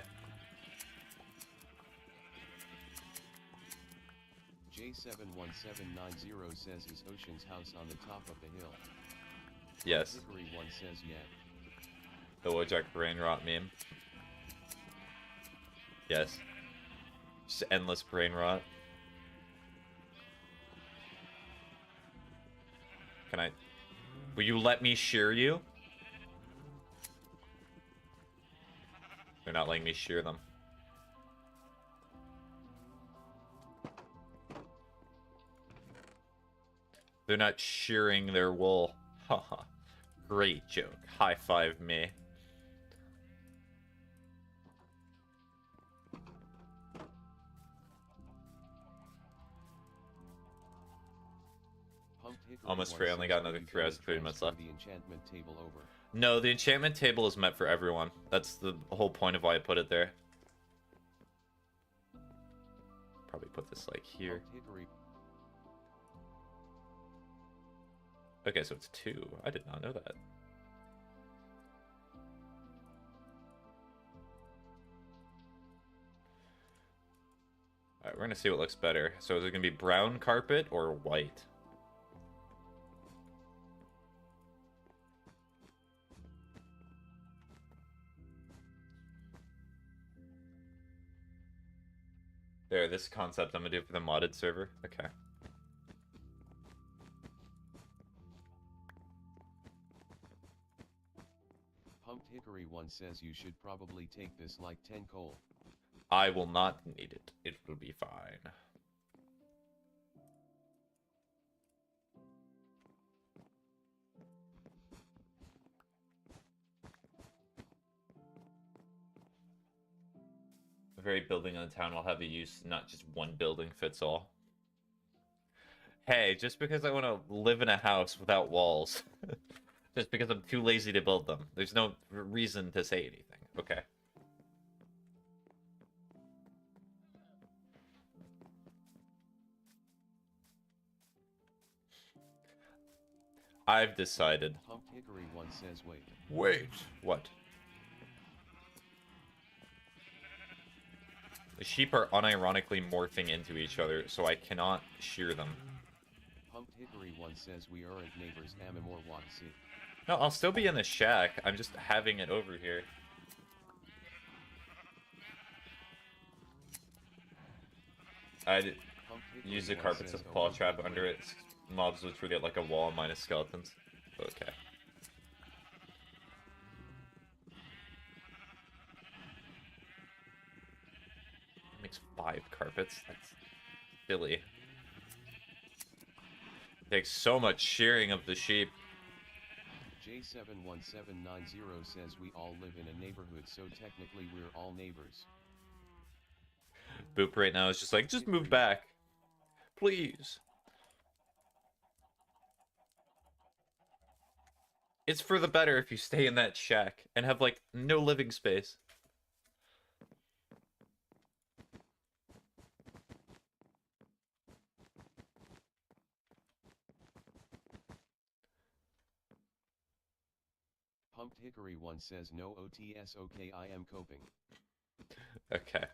J71790 says is Ocean's house on the top of the hill. Yes. Hickory 1 says yeah. The Wojak brain rot meme. Yes. Just endless brain rot. Can I... Will you let me shear you? They're not letting me shear them. They're not shearing their wool. Haha. Great joke. High five me. Almost free. I only got another 3 hours and 30 minutes left. The enchantment table over. No, the enchantment table is meant for everyone. That's the whole point of why I put it there. Probably put this like here. Okay, so it's 2. I did not know that. Alright, we're gonna see what looks better. So is it gonna be brown carpet or white? There, this concept I'm gonna do for the modded server. Okay. Pumped Hickory 1 says you should probably take this like 10 coal. I will not need it. It will be fine. The very building on the town will have a use, not just one building fits all. Hey, just because I want to live in a house without walls, just because I'm too lazy to build them, there's no reason to say anything. Okay. I've decided. Pumped Hickory 1 says wait. Wait. What? The sheep are unironically morphing into each other, so I cannot shear them. Pumped Hickory 1 says we aren't neighbors Amamor Watsi. No, I'll still be in the shack. I'm just having it over here. I'd use the carpets of claw trap under it. Mobs would treat it like a wall minus skeletons. Okay. Makes 5 carpets. That's silly. Takes so much shearing of the sheep. J71790 says we all live in a neighborhood, so technically we're all neighbors. Boop right now is just like, just move back. Please. It's for the better if you stay in that shack and have, like, no living space. Pumped Hickory 1 says no OTS okay I am coping. Okay.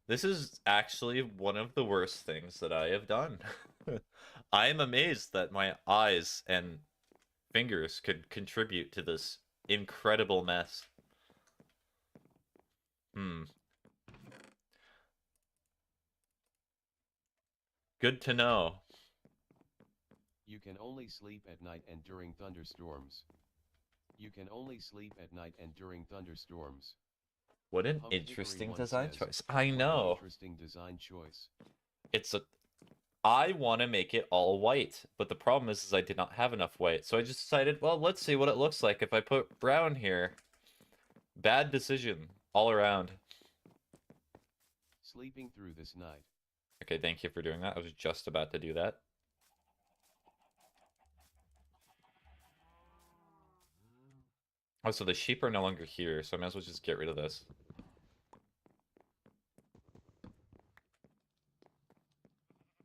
This is actually one of the worst things that I have done. I am amazed that my eyes and fingers could contribute to this incredible mess. Good to know. You can only sleep at night and during thunderstorms. You can only sleep at night and during thunderstorms. What an Pumped interesting Hickory 1 design says, choice. I "What an know. interesting design choice." It's a... I want to make it all white, but the problem is I did not have enough white. So I just decided, well, let's see what it looks like if I put brown here. Bad decision all around. Sleeping through this night. Okay, thank you for doing that. I was just about to do that. Oh, so the sheep are no longer here, so I might as well just get rid of this.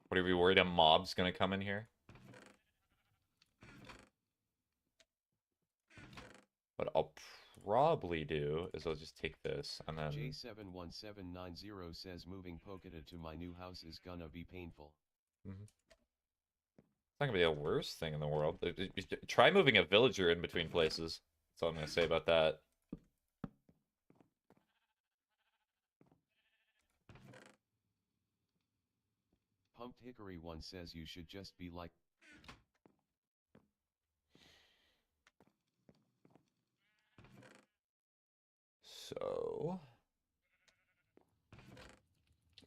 What, are we worried a mob's gonna come in here? What I'll probably do is I'll just take this and then... J71790 says moving Poketa to my new house is gonna be painful. It's not gonna be the worst thing in the world. Try moving a villager in between places. That's all I'm gonna say about that. Pumped Hickory 1 says you should just be like... So...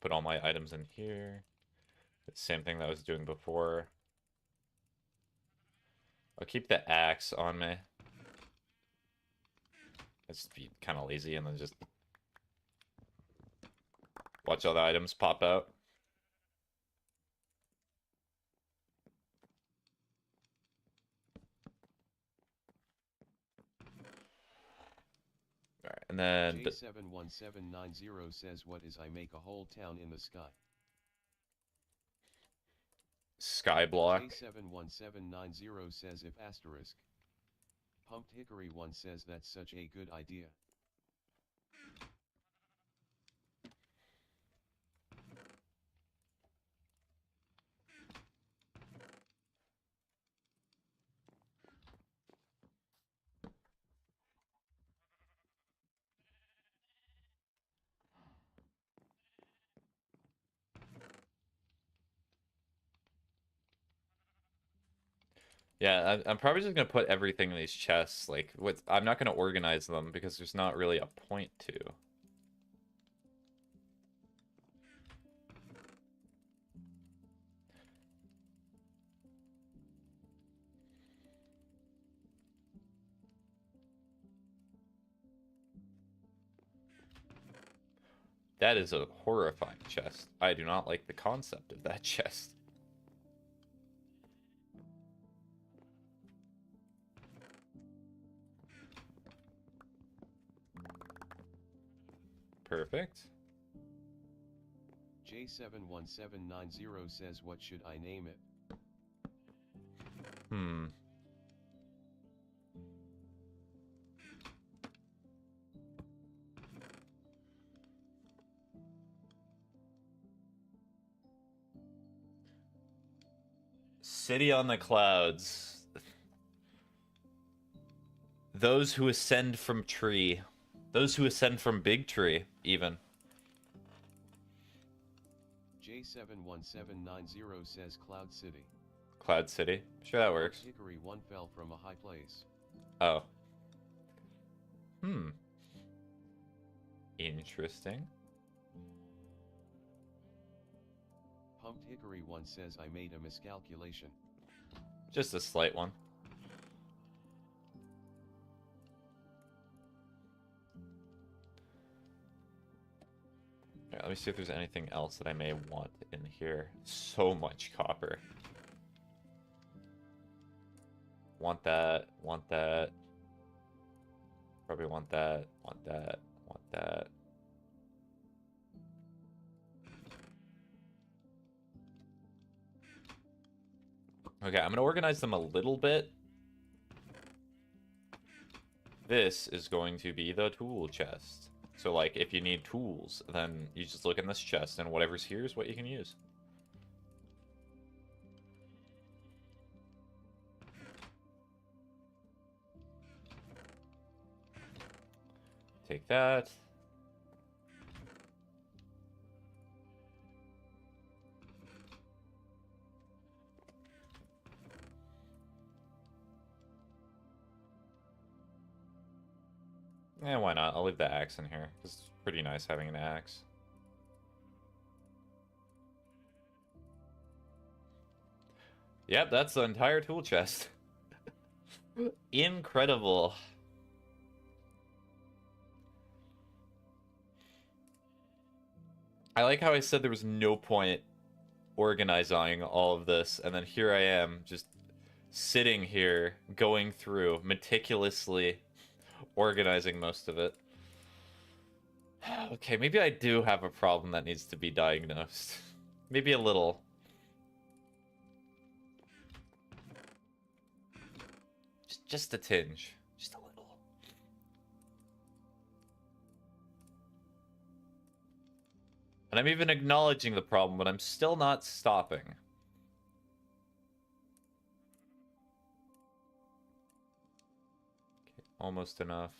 Put all my items in here. Same thing that I was doing before. I'll keep the axe on me. Just be kind of lazy and then just watch all the items pop out. Alright, and then... J71790 says what is I make a whole town in the sky. Skyblock. J71790 says if asterisk. Pumped Hickory 1 says that's such a good idea. Yeah, I'm probably just gonna put everything in these chests. Like, I'm not gonna organize them because there's not really a point to. That is a horrifying chest. I do not like the concept of that chest. Perfect. J71790 says what should I name it? City on the clouds. Those who ascend from tree. Those who ascend from big tree, even. J71790 says Cloud City. Cloud City. Sure, that works. Hickory 1 fell from a high place. Oh. Interesting. Pumped Hickory 1 says I made a miscalculation. Just a slight one. Let me see if there's anything else that I may want in here. So much copper. Want that, want that. Probably want that, want that, want that. Okay, I'm gonna organize them a little bit. This is going to be the tool chest. So, like, if you need tools, then you just look in this chest, and whatever's here is what you can use. Take that. Eh, why not? I'll leave the axe in here. It's pretty nice having an axe. Yep, that's the entire tool chest. Incredible. I like how I said there was no point organizing all of this, and then here I am, just sitting here, going through, meticulously organizing most of it. Okay, maybe I do have a problem that needs to be diagnosed. Maybe a little. Just a tinge. Just a little. And I'm even acknowledging the problem, but I'm still not stopping. Okay, almost enough.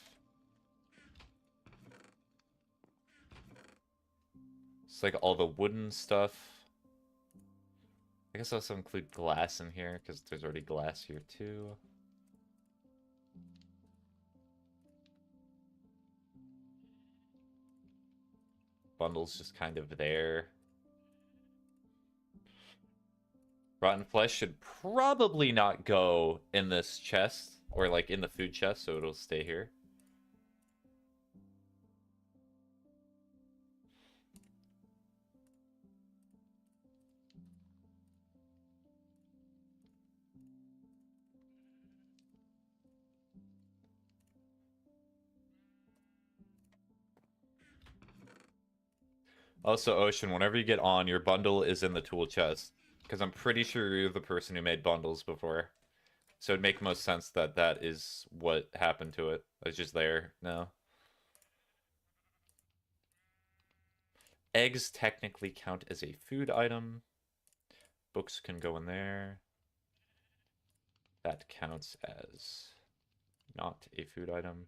It's like all the wooden stuff. I guess I'll also include glass in here, because there's already glass here too. Bundle's just kind of there. Rotten flesh should probably not go in this chest, or like in the food chest, so it'll stay here. Also, Ocean, whenever you get on, your bundle is in the tool chest. Because I'm pretty sure you're the person who made bundles before. So it'd make most sense that that is what happened to it. It's just there now. Eggs technically count as a food item. Books can go in there. That counts as not a food item.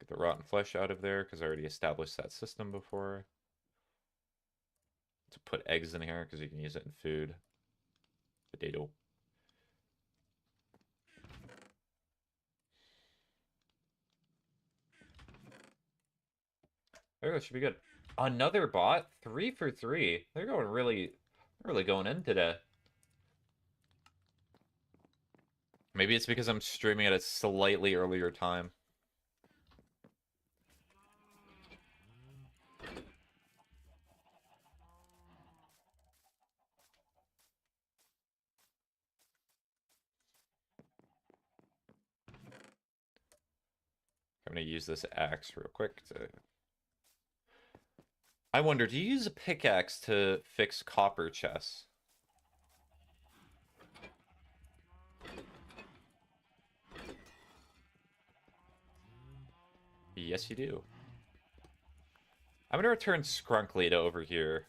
Get the rotten flesh out of there because I already established that system before. To put eggs in here because you can use it in food. Potato. There we go, should be good. Another bot? 3 for 3. They're going really going in today. Maybe it's because I'm streaming at a slightly earlier time. I'm gonna use this axe real quick to... I wonder, do you use a pickaxe to fix copper chests? Yes, you do. I'm gonna return Skrunkly to over here.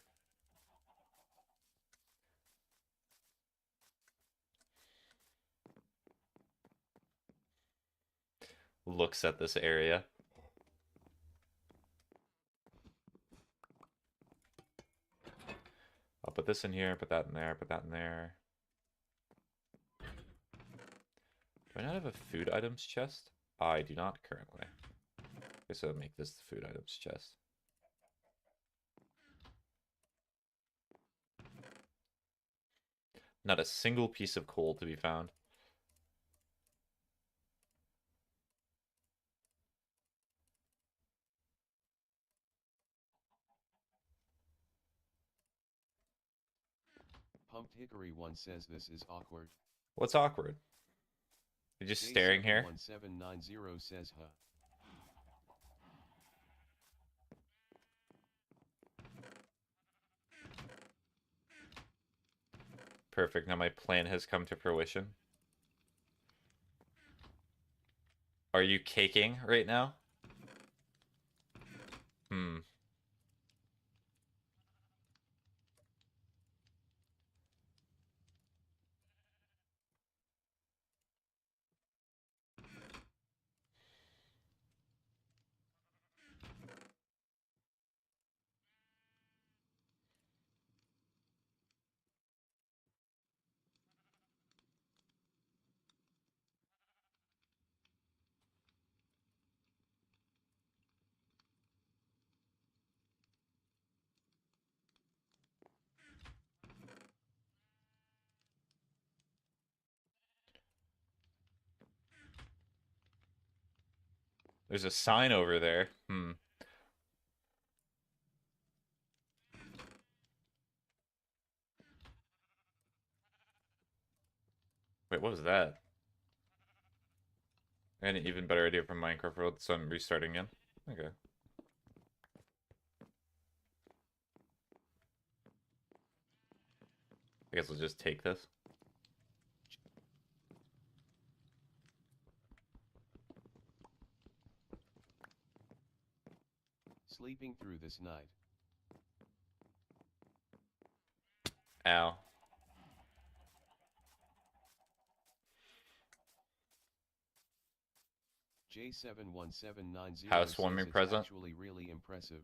Looks at this area. I'll put this in here, put that in there, put that in there. Do I not have a food items chest? I do not currently. Guess I'll make this the food items chest. Not a single piece of coal to be found. Pumped Hickory 1 says this is awkward. What's awkward? You're just staring here? 1790 says huh. Perfect, now my plan has come to fruition. Are you caking right now? Hmm. There's a sign over there. Hmm. Wait, what was that? I had an even better idea from Minecraft World, so I'm restarting again. Okay. I guess I'll just take this. Sleeping through this night. Ow. J71790 says Housewarming it's present. actually really impressive.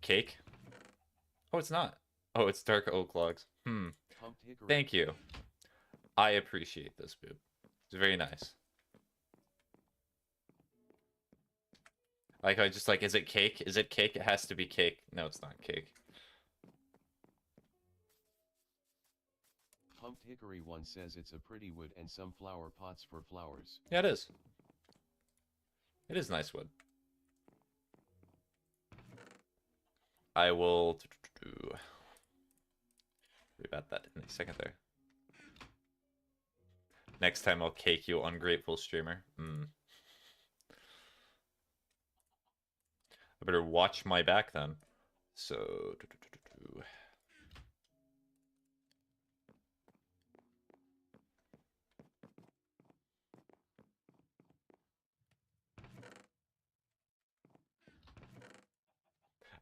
Cake? Oh, it's not. Oh, it's dark oak logs. Hmm. Pumped hickory. Thank you. I appreciate this, Boob. It's very nice. Like, I just like, is it cake? Is it cake? It has to be cake. No, it's not cake. Pumped Hickory one says it's a pretty wood and some flower pots for flowers. Yeah, it is. It is nice wood. I will worry about that in a second there. Next time I'll cake you, ungrateful streamer. I better watch my back then. So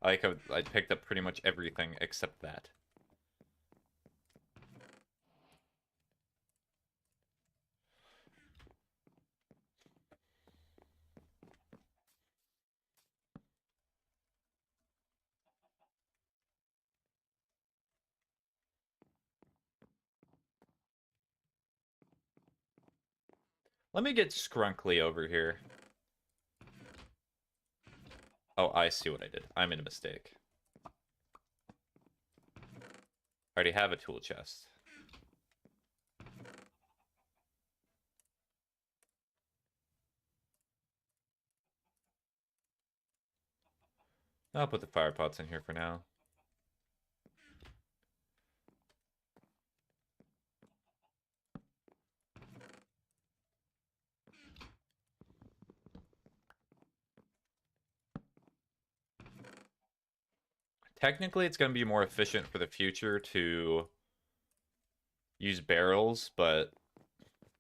I picked up pretty much everything except that. Let me get Skrunkly over here. Oh, I see what I did. I made a mistake. I already have a tool chest. I'll put the fire pots in here for now. Technically, it's going to be more efficient for the future to use barrels, but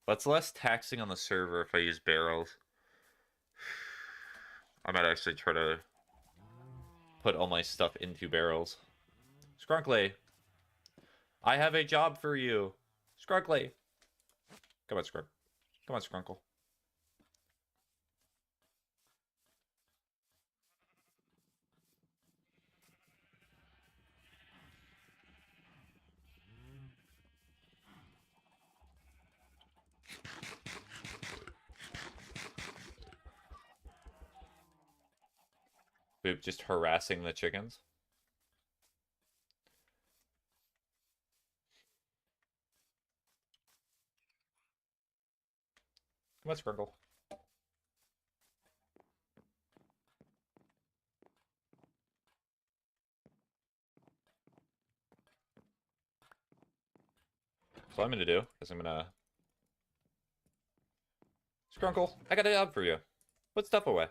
that's less taxing on the server if I use barrels. I might actually try to put all my stuff into barrels. Skrunkly, I have a job for you. Skrunkly. Come on, Skrunk. Come on, Skrunkle. Boop, just harassing the chickens. Come on, Skrunkle. That's what I'm gonna do, is I'm gonna... Skrunkle, I got a job for you. Put stuff away.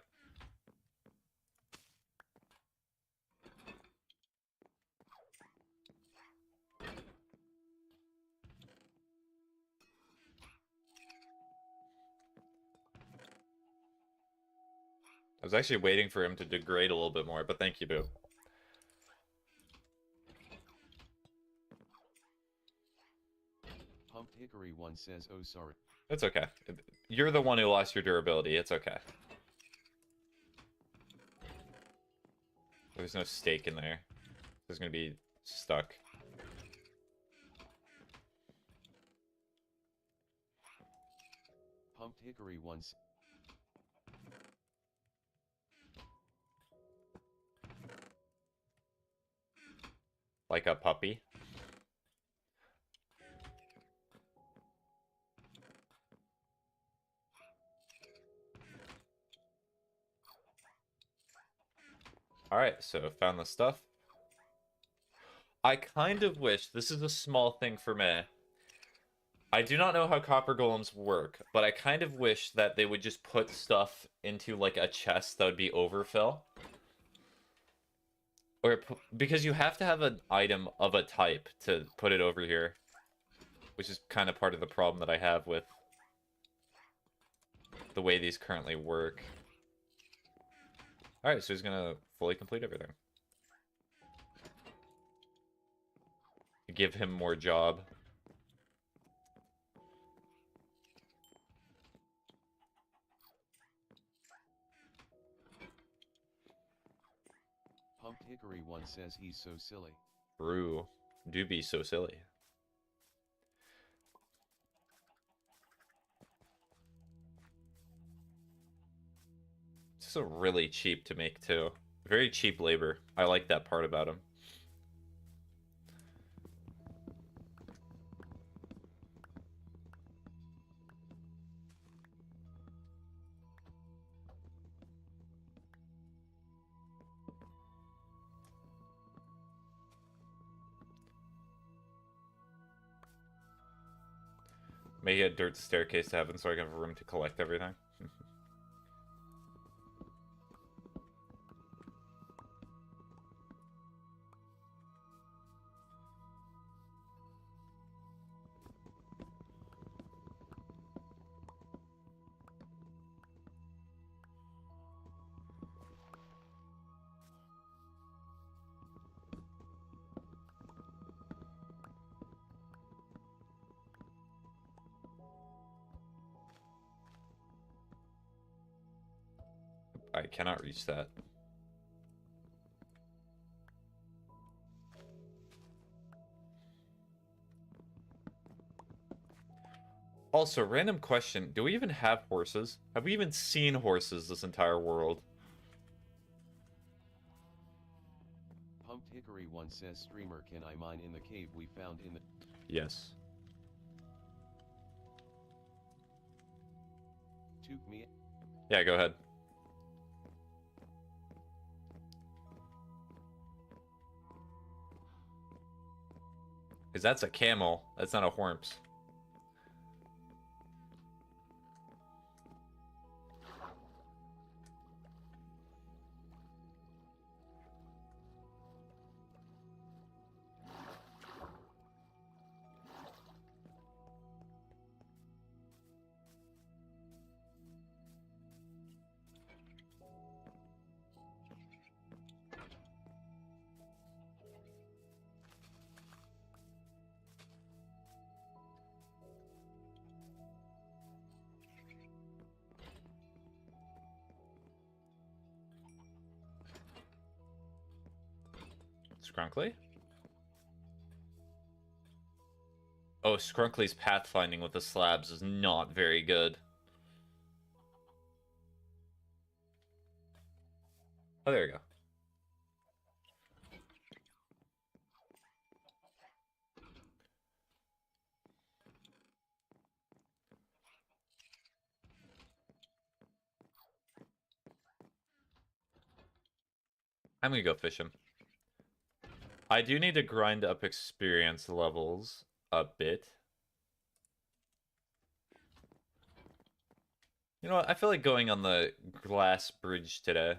I was actually waiting for him to degrade a little bit more, but thank you, Boo. Pumped Hickory one says, oh sorry. It's okay. You're the one who lost your durability. It's okay. There's no stake in there. There's gonna be stuck. Pumped Hickory once. Like a puppy. Alright, so found the stuff. I kind of wish, this is a small thing for me. I do not know how copper golems work, but I kind of wish that they would just put stuff into like a chest that would be overfill. Or because you have to have an item of a type to put it over here, which is kind of part of the problem that I have with the way these currently work. Alright, so he's gonna fully complete everything. Give him more job. Pumped Hickory one says he's so silly. Brew. Do be so silly. This is really cheap to make too. Very cheap labor. I like that part about him. Maybe a dirt staircase to heaven so I can have room to collect everything. I cannot reach that. Also, random question. Do we even have horses? Have we even seen horses this entire world? Pumped Hickory one says streamer can I mine in the cave we found in the... Yes. Took me... Yeah, go ahead. Because that's a camel. That's not a hormps. Scrunkly? Oh, Scrunkly's pathfinding with the slabs is not very good. Oh, there you go. I'm gonna go fish him. I do need to grind up experience levels a bit. You know what? I feel like going on the glass bridge today.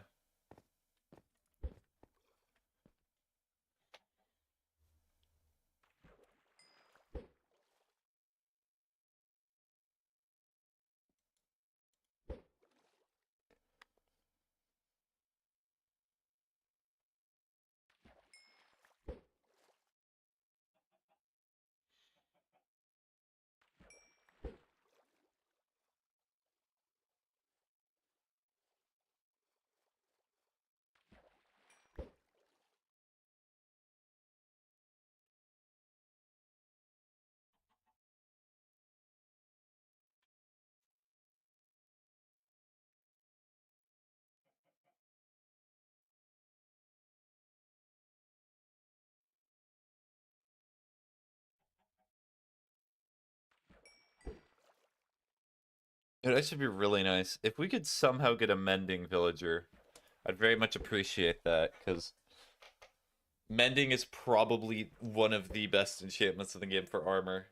That should be really nice. If we could somehow get a mending villager, I'd very much appreciate that, because mending is probably one of the best enchantments in the game for armor.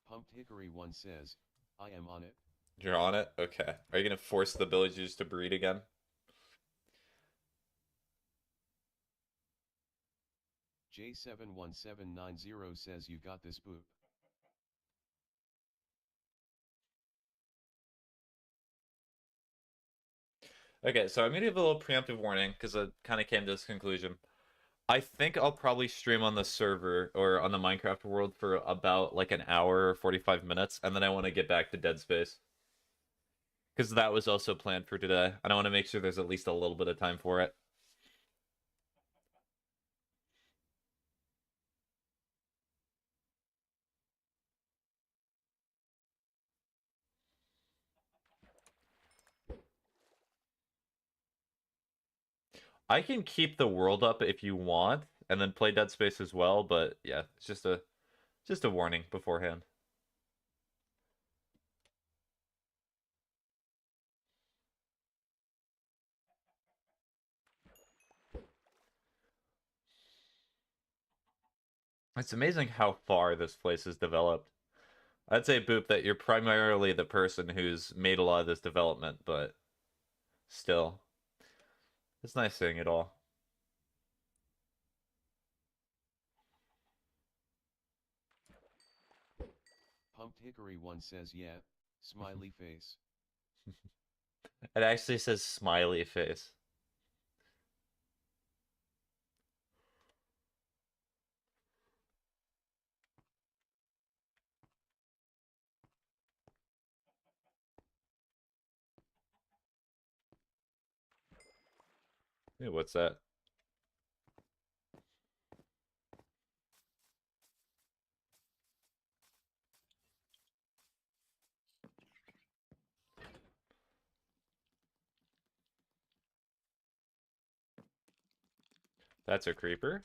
Pumped Hickory 1 says, I am on it. You're on it? Okay. Are you gonna force the villagers to breed again? J71790 says you got this boop. Okay, so I'm gonna give a little preemptive warning, because I kind of came to this conclusion. I think I'll probably stream on the server or on the Minecraft world for about like an hour or 45 minutes, and then I want to get back to Dead Space. Because that was also planned for today, and I want to make sure there's at least a little bit of time for it. I can keep the world up if you want, and then play Dead Space as well, but yeah, it's just a warning beforehand. It's amazing how far this place has developed. I'd say, Boop, that you're primarily the person who's made a lot of this development, but still, it's nice seeing it all. Pumped Hickory 1 says yeah, smiley face. It actually says smiley face. Hey, what's that? That's a creeper?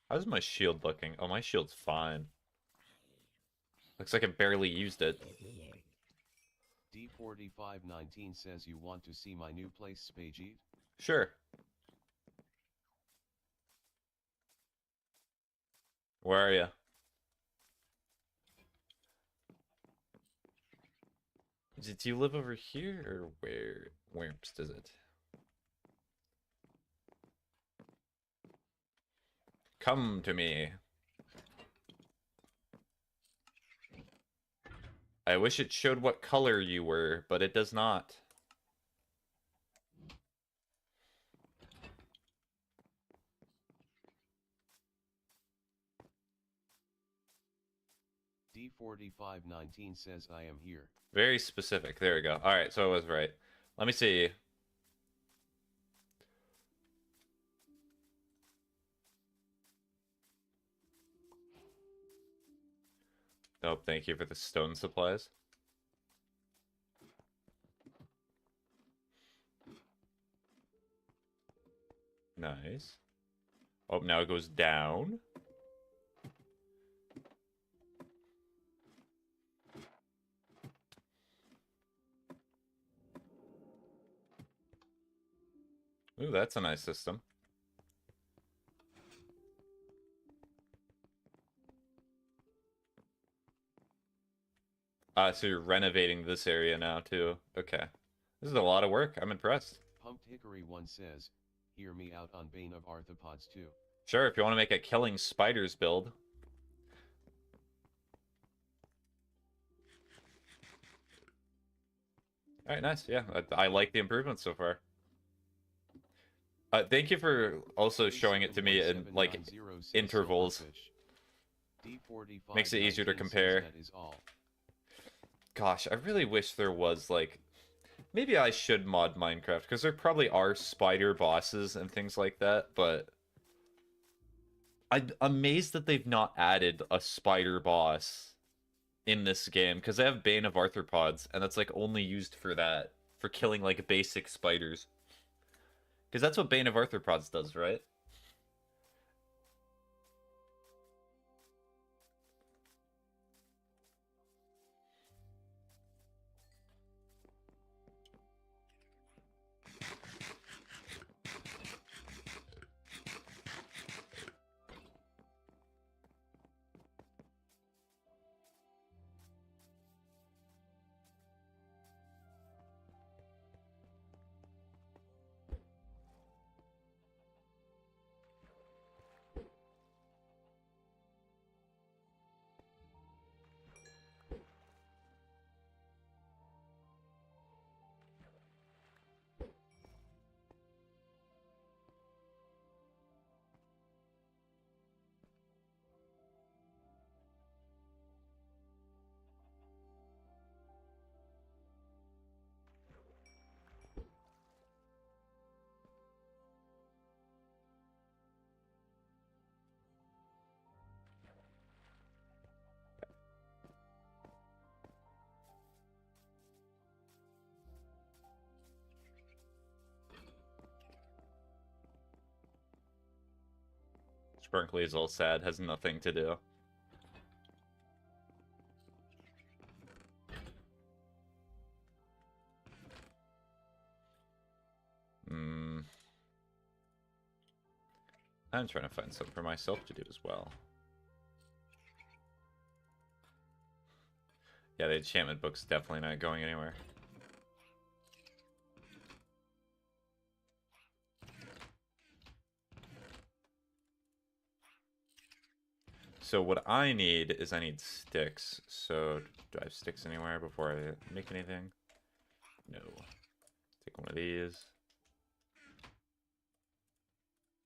How's my shield looking? Oh, my shield's fine. Looks like I barely used it. D4519 says you want to see my new place Spagett? Sure. Where are you? Do you live over here, or where does it? Come to me. I wish it showed what color you were, but it does not. D4519 says I am here. Very specific. There we go. Alright, so I was right. Let me see. Oh, thank you for the stone supplies. Nice. Oh, now it goes down. Ooh, that's a nice system. So you're renovating this area now, too. Okay. This is a lot of work. I'm impressed. Pumped Hickory 1 says, hear me out on Bane of Arthropods 2. Sure, if you want to make a killing spiders build. Alright, nice. Yeah, I like the improvements so far. Thank you for also showing it to me in, like, intervals. Makes it easier to compare. That is all. Gosh, I really wish there was, like... Maybe I should mod Minecraft, because there probably are spider bosses and things like that, but... I'm amazed that they've not added a spider boss in this game, because they have Bane of Arthropods, and that's, like, only used for that. For killing, like, basic spiders. Because that's what Bane of Arthropods does, right? Sprinkly is all sad, has nothing to do. I'm trying to find something for myself to do as well. Yeah, the enchantment book's definitely not going anywhere. So what I need is I need sticks. So do I have sticks anywhere before I make anything? No. Take one of these.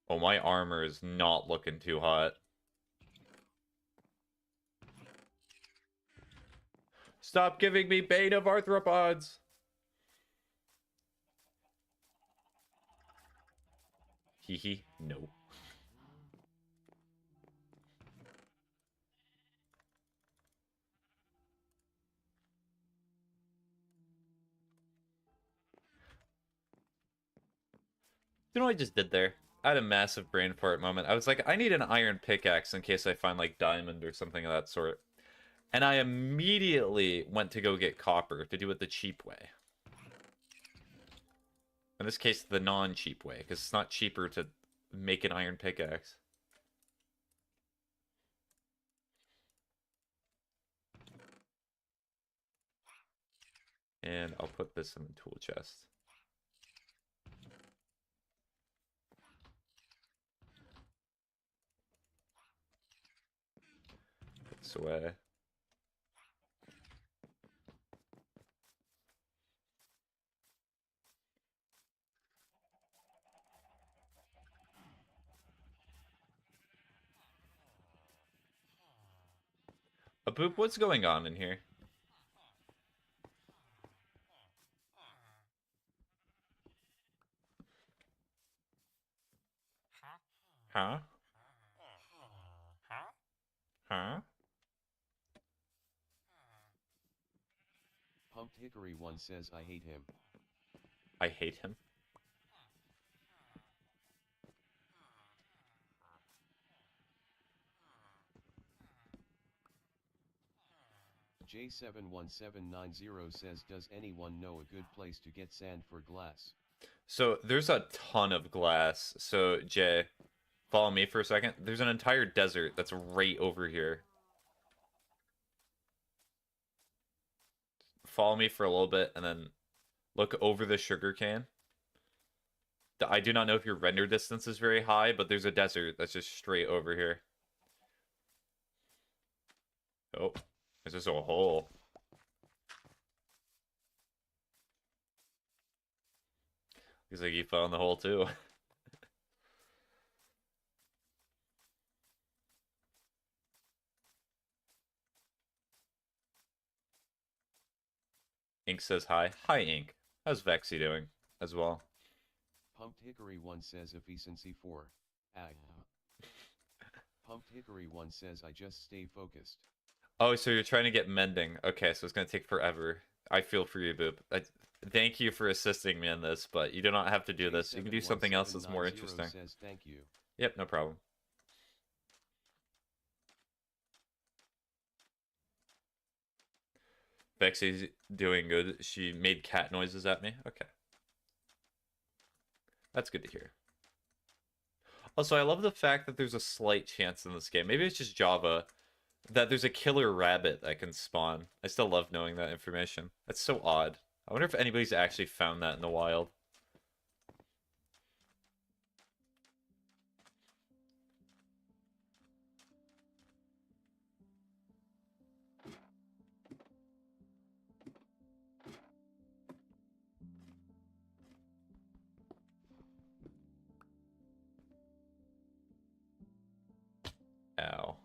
Oh, my armor is not looking too hot. Stop giving me Bane of Arthropods! Hee hee, no. You know what I just did there? I had a massive brain fart moment. I was like, I need an iron pickaxe in case I find like diamond or something of that sort. And I immediately went to go get copper to do it the cheap way. In this case, the non-cheap way, because it's not cheaper to make an iron pickaxe. And I'll put this in the tool chest. Put this away. Boop, what's going on in here? Huh? Huh? Pumped Hickory 1 says I hate him. I hate him. J71790 says does anyone know a good place to get sand for glass? So there's a ton of glass. So Jay, follow me for a second. There's an entire desert that's right over here. Follow me for a little bit and then look over the sugarcane. I do not know if your render distance is very high, but there's a desert that's just straight over here. Oh, there's just a hole. Looks like you fell in the hole too. Ink says hi. Hi, Ink. How's Vexy doing as well? Pumped Hickory 1 says efficiency 4. Pumped Hickory 1 says I just stay focused. Oh, so you're trying to get mending. Okay, so it's gonna take forever. I feel for you, Boop. Thank you for assisting me in this, but you do not have to do this. You can do something else that's more J71790 interesting. says thank you. Yep, no problem. Vexy's doing good. She made cat noises at me. Okay. That's good to hear. Also, I love the fact that there's a slight chance in this game. Maybe it's just Java that there's a killer rabbit that can spawn. I still love knowing that information. That's so odd. I wonder if anybody's actually found that in the wild. Ow.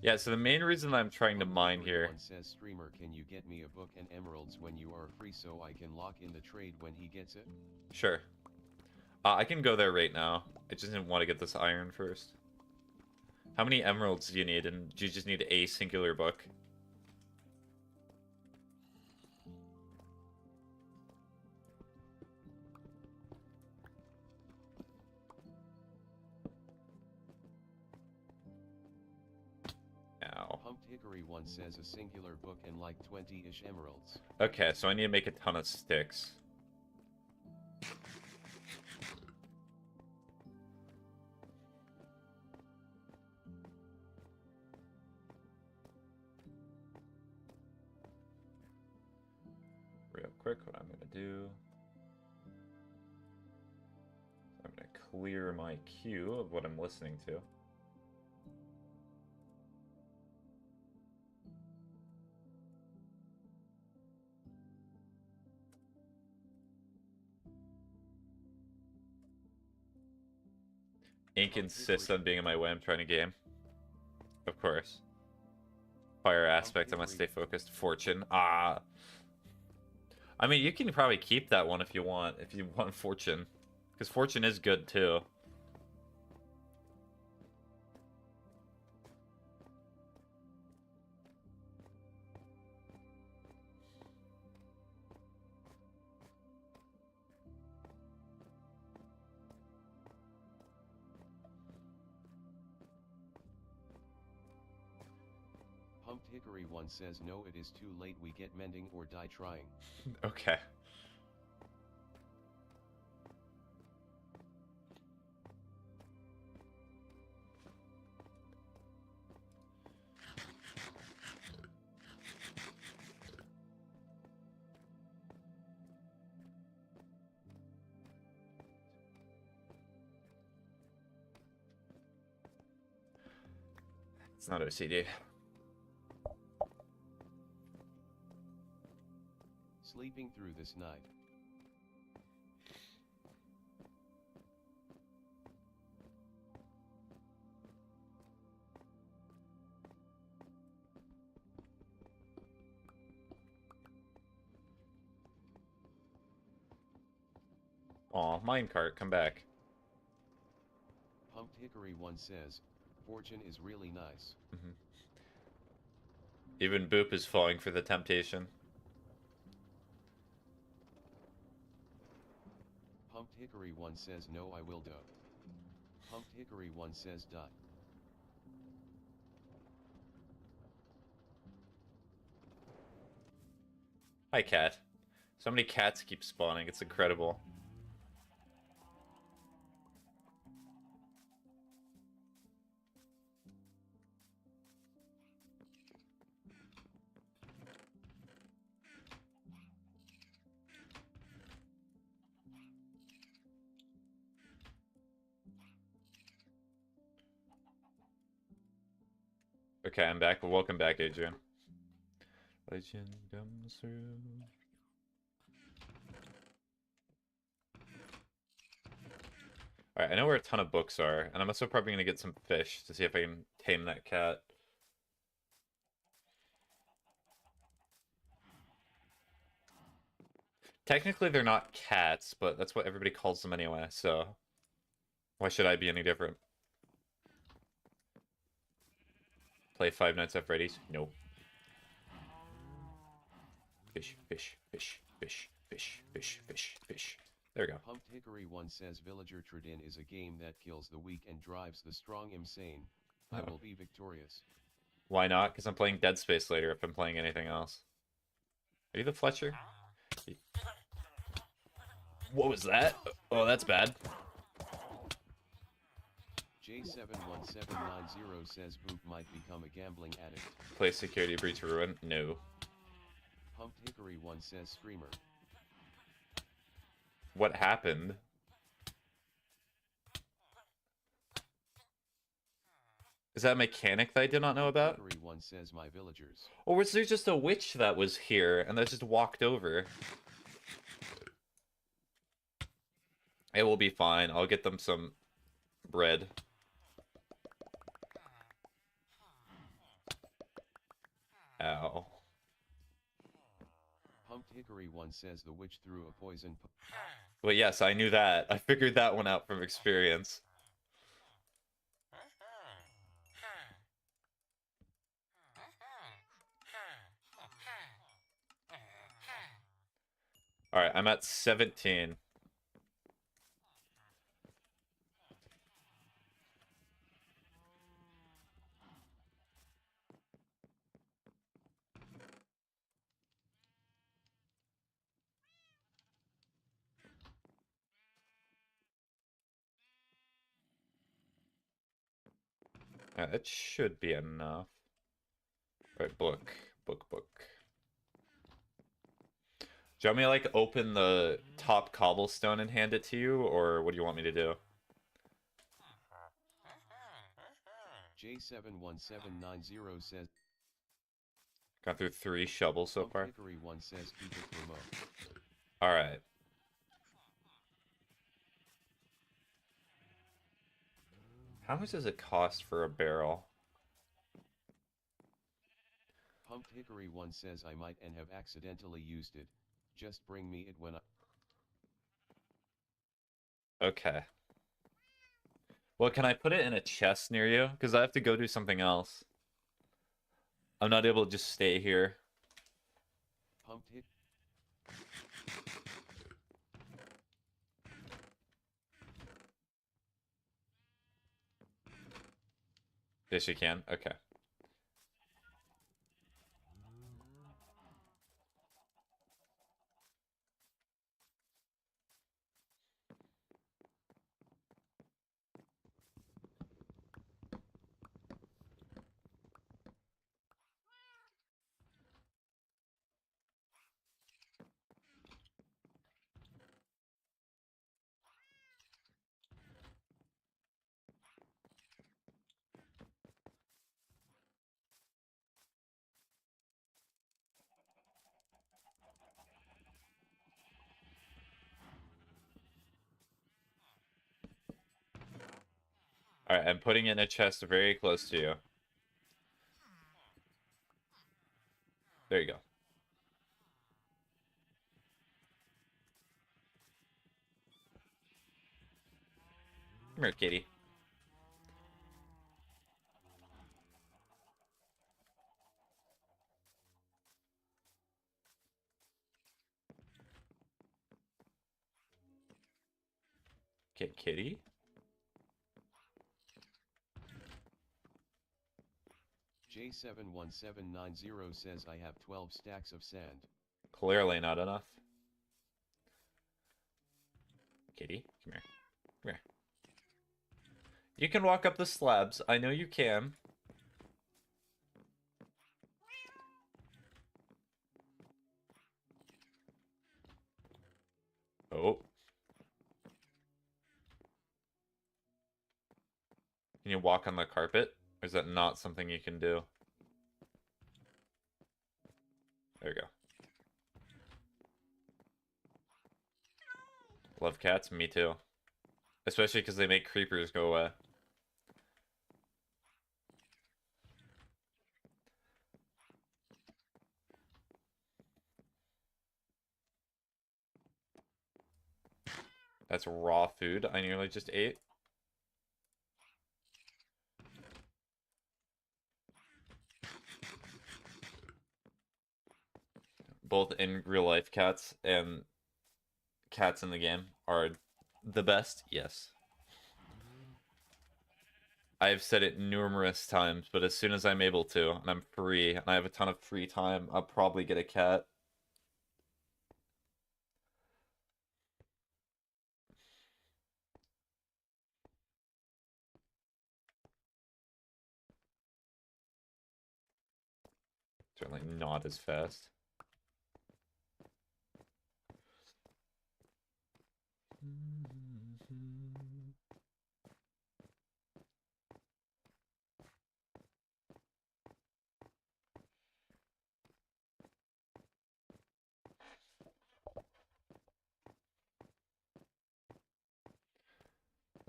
Yeah, so the main reason I'm trying to mine here. Says streamer, can you get me a book and emeralds when you are free so I can lock in the trade when he gets it? Sure. I can go there right now. I just didn't want to get this iron first. How many emeralds do you need? And do you just need a singular book? Ow. Pumped Hickory 1 says a singular book and like 20-ish emeralds. Okay, so I need to make a ton of sticks. Real quick, what I'm going to do. I'm going to clear my queue of what I'm listening to. Ink insists on being in my way. I'm trying to game. Of course. Fire aspect, I must stay focused. Fortune. Ah. I mean, you can probably keep that one if you want fortune. Because fortune is good too. Pumped Hickory 1 says no, it is too late, we get mending or die trying. Okay. It's not OCD. Sleeping through this night. Aw, minecart, come back. Pumped Hickory 1 says, fortune is really nice. Even Boop is falling for the temptation. Pumped Hickory 1 says no, I will do. Pumped Hickory 1 says die. Hi, cat. So many cats keep spawning, it's incredible. Okay, I'm back. Welcome back, Adrian. Legend comes through. Alright, I know where a ton of books are, and I'm also probably gonna get some fish to see if I can tame that cat. Technically, they're not cats, but that's what everybody calls them anyway, so why should I be any different? Play Five Nights at Freddy's? No. Fish, fish, fish, fish, fish, fish, fish, fish. There we go. Pumped Hickory 1 says Villager Trade-in is a game that kills the weak and drives the strong insane. I will be victorious. Why not? Because I'm playing Dead Space later if I'm playing anything else. Are you the Fletcher? What was that? Oh, that's bad. J71790 says Boop might become a gambling addict. Play Security Breach Ruin? No. Pumped Hickory 1 says Screamer. What happened? Is that a mechanic that I did not know about? Hickory 1 says my villagers. Or was there just a witch that was here and that just walked over? It will be fine. I'll get them some bread. Ow. Pumped Hickory 1 says the witch threw a poison. Well, yes, I knew that. I figured that one out from experience. Alright, I'm at 17. That should be enough. Alright, book. Book. Do you want me to, like, open the top cobblestone and hand it to you, or what do you want me to do? J71790 says Got through 3 shovels so Pumped far. Hickory 1 says keep it remote. Alright. How much does it cost for a barrel? Pumped Hickory 1 says I might and have accidentally used it. Just bring me it when I... Okay. Well, can I put it in a chest near you? Because I have to go do something else. I'm not able to just stay here. Pumped Hick... Yes, you can? Okay. Alright, I'm putting it in a chest very close to you. There you go. Come here, kitty. Kitty? J71790 says I have 12 stacks of sand. Clearly not enough. Kitty, come here. Come here. You can walk up the slabs. I know you can. Oh. Can you walk on the carpet? Or is that not something you can do? There we go. Love cats? Me too. Especially because they make creepers go away. That's raw food I nearly just ate. Both in real life cats and cats in the game are the best, yes. I've said it numerous times, but as soon as I'm able to, and I'm free, and I have a ton of free time, I'll probably get a cat. Certainly not as fast.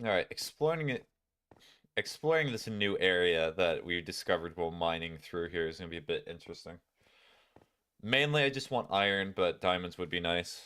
Alright, exploring this new area that we discovered while mining through here is gonna be a bit interesting. Mainly I just want iron, but diamonds would be nice.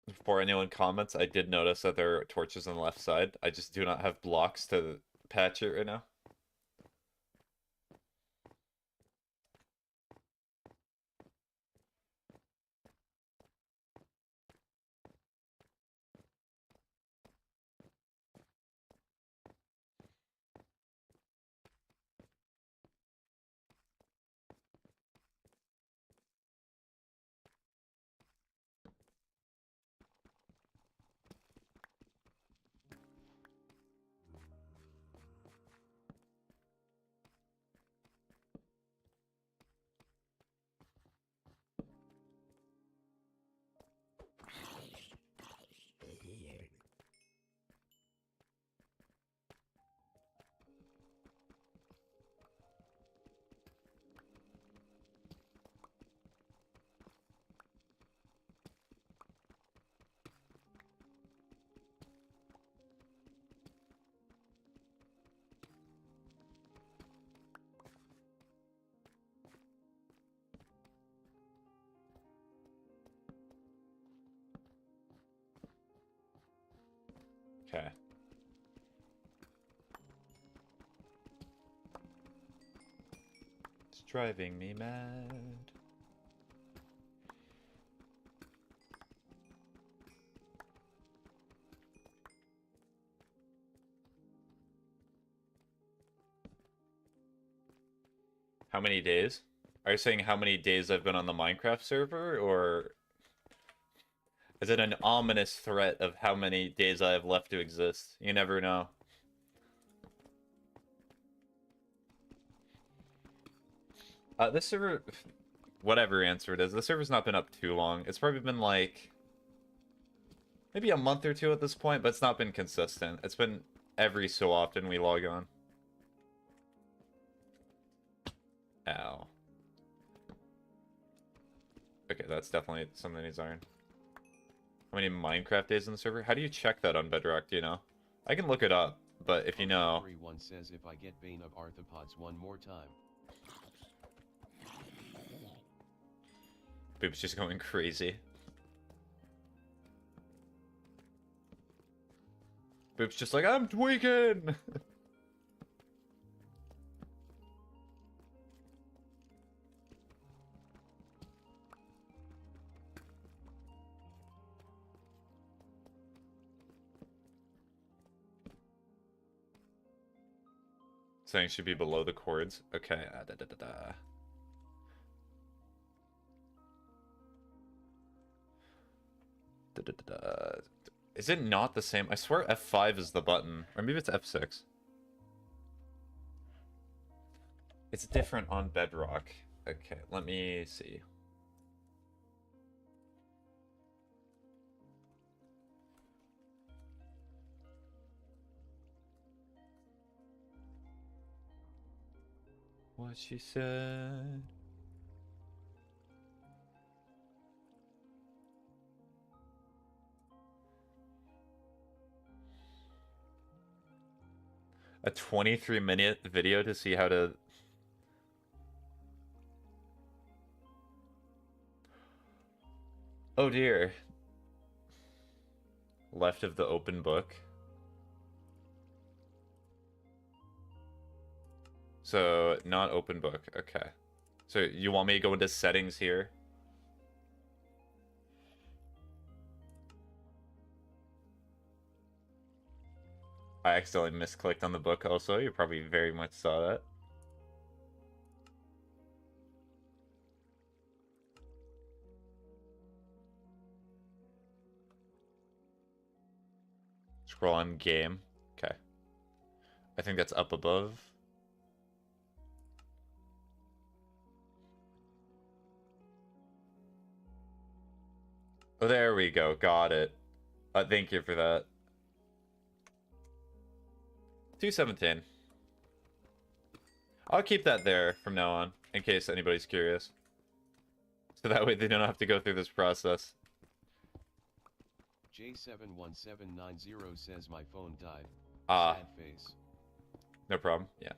Before anyone comments, I did notice that there are torches on the left side. I just do not have blocks to patch it right now. Okay. It's driving me mad. How many days? Are you saying how many days I've been on the Minecraft server, or is it an ominous threat of how many days I have left to exist? You never know. This server, whatever answer it is, the server's not been up too long. It's probably been like maybe a month or two at this point, but it's not been consistent. It's been every so often we log on. Ow. Okay, that's definitely something that needs iron. How many Minecraft days in the server? How do you check that on Bedrock, do you know? I can look it up, but if you know... Everyone says if I get Bane of Arthropods one more time. Boop's just going crazy. Boop's just like, I'm tweaking! Saying should be below the chords. Okay, da da da da. Da, da, da, da. Is it not the same? I swear F5 is the button. Or maybe it's F6. It's different on Bedrock. Okay, let me see. What she said. A 23-minute video to see how to... Oh dear. Left of the open book. So, not open book. Okay. So, you want me to go into settings here? I accidentally misclicked on the book also. You probably very much saw that. Scroll on game. Okay. I think that's up above. Oh, there we go. Got it. Thank you for that. 217. I'll keep that there from now on, in case anybody's curious. So that way they don't have to go through this process. J71790 says my phone died. Ah. Sad face. No problem. Yeah.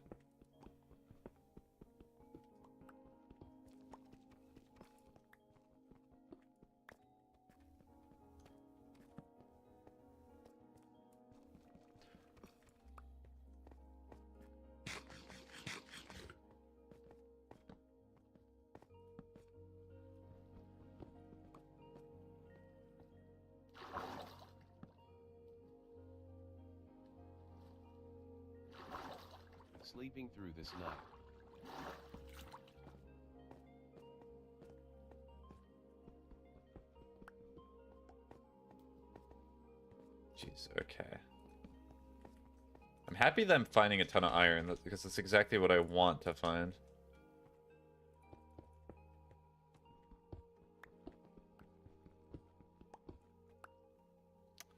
Sleeping through this night. Jeez, okay. I'm happy that I'm finding a ton of iron, because that's exactly what I want to find.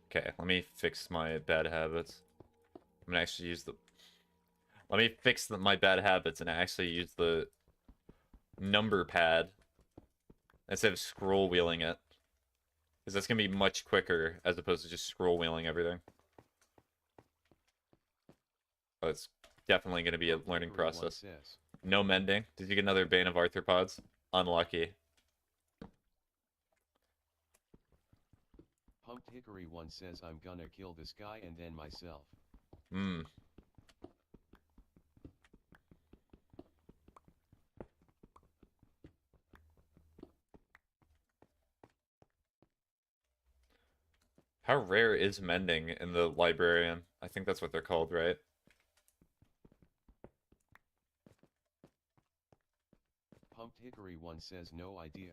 Okay, let me fix my bad habits. I'm gonna actually use the... Let me fix my bad habits and actually use the number pad instead of scroll wheeling it. Because that's gonna be much quicker as opposed to just scroll wheeling everything. Oh, it's definitely gonna be a learning process. No mending. Did you get another Bane of Arthropods? Unlucky. Pumped Hickory 1 says I'm gonna kill this guy and then myself. Hmm. How rare is mending in the librarian? I think that's what they're called, right? Pumped Hickory 1 says no idea.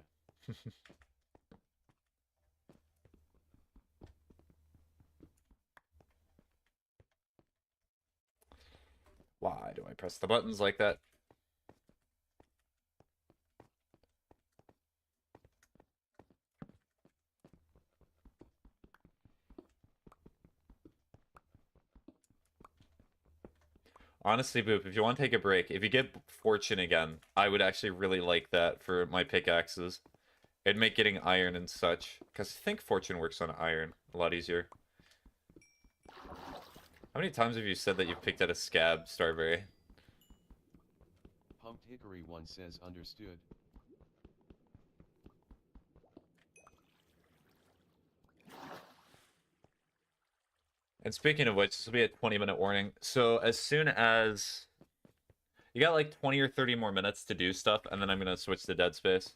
Why do I press the buttons like that? Honestly, Boop, if you want to take a break, if you get Fortune again, I would actually really like that for my pickaxes. It'd make getting iron and such, because I think Fortune works on iron a lot easier. How many times have you said that you've picked out a scab, Starberry? Pumped Hickory 1 says understood. And speaking of which, this will be a 20-minute warning. So as soon as... You got like 20 or 30 more minutes to do stuff, and then I'm going to switch to Dead Space.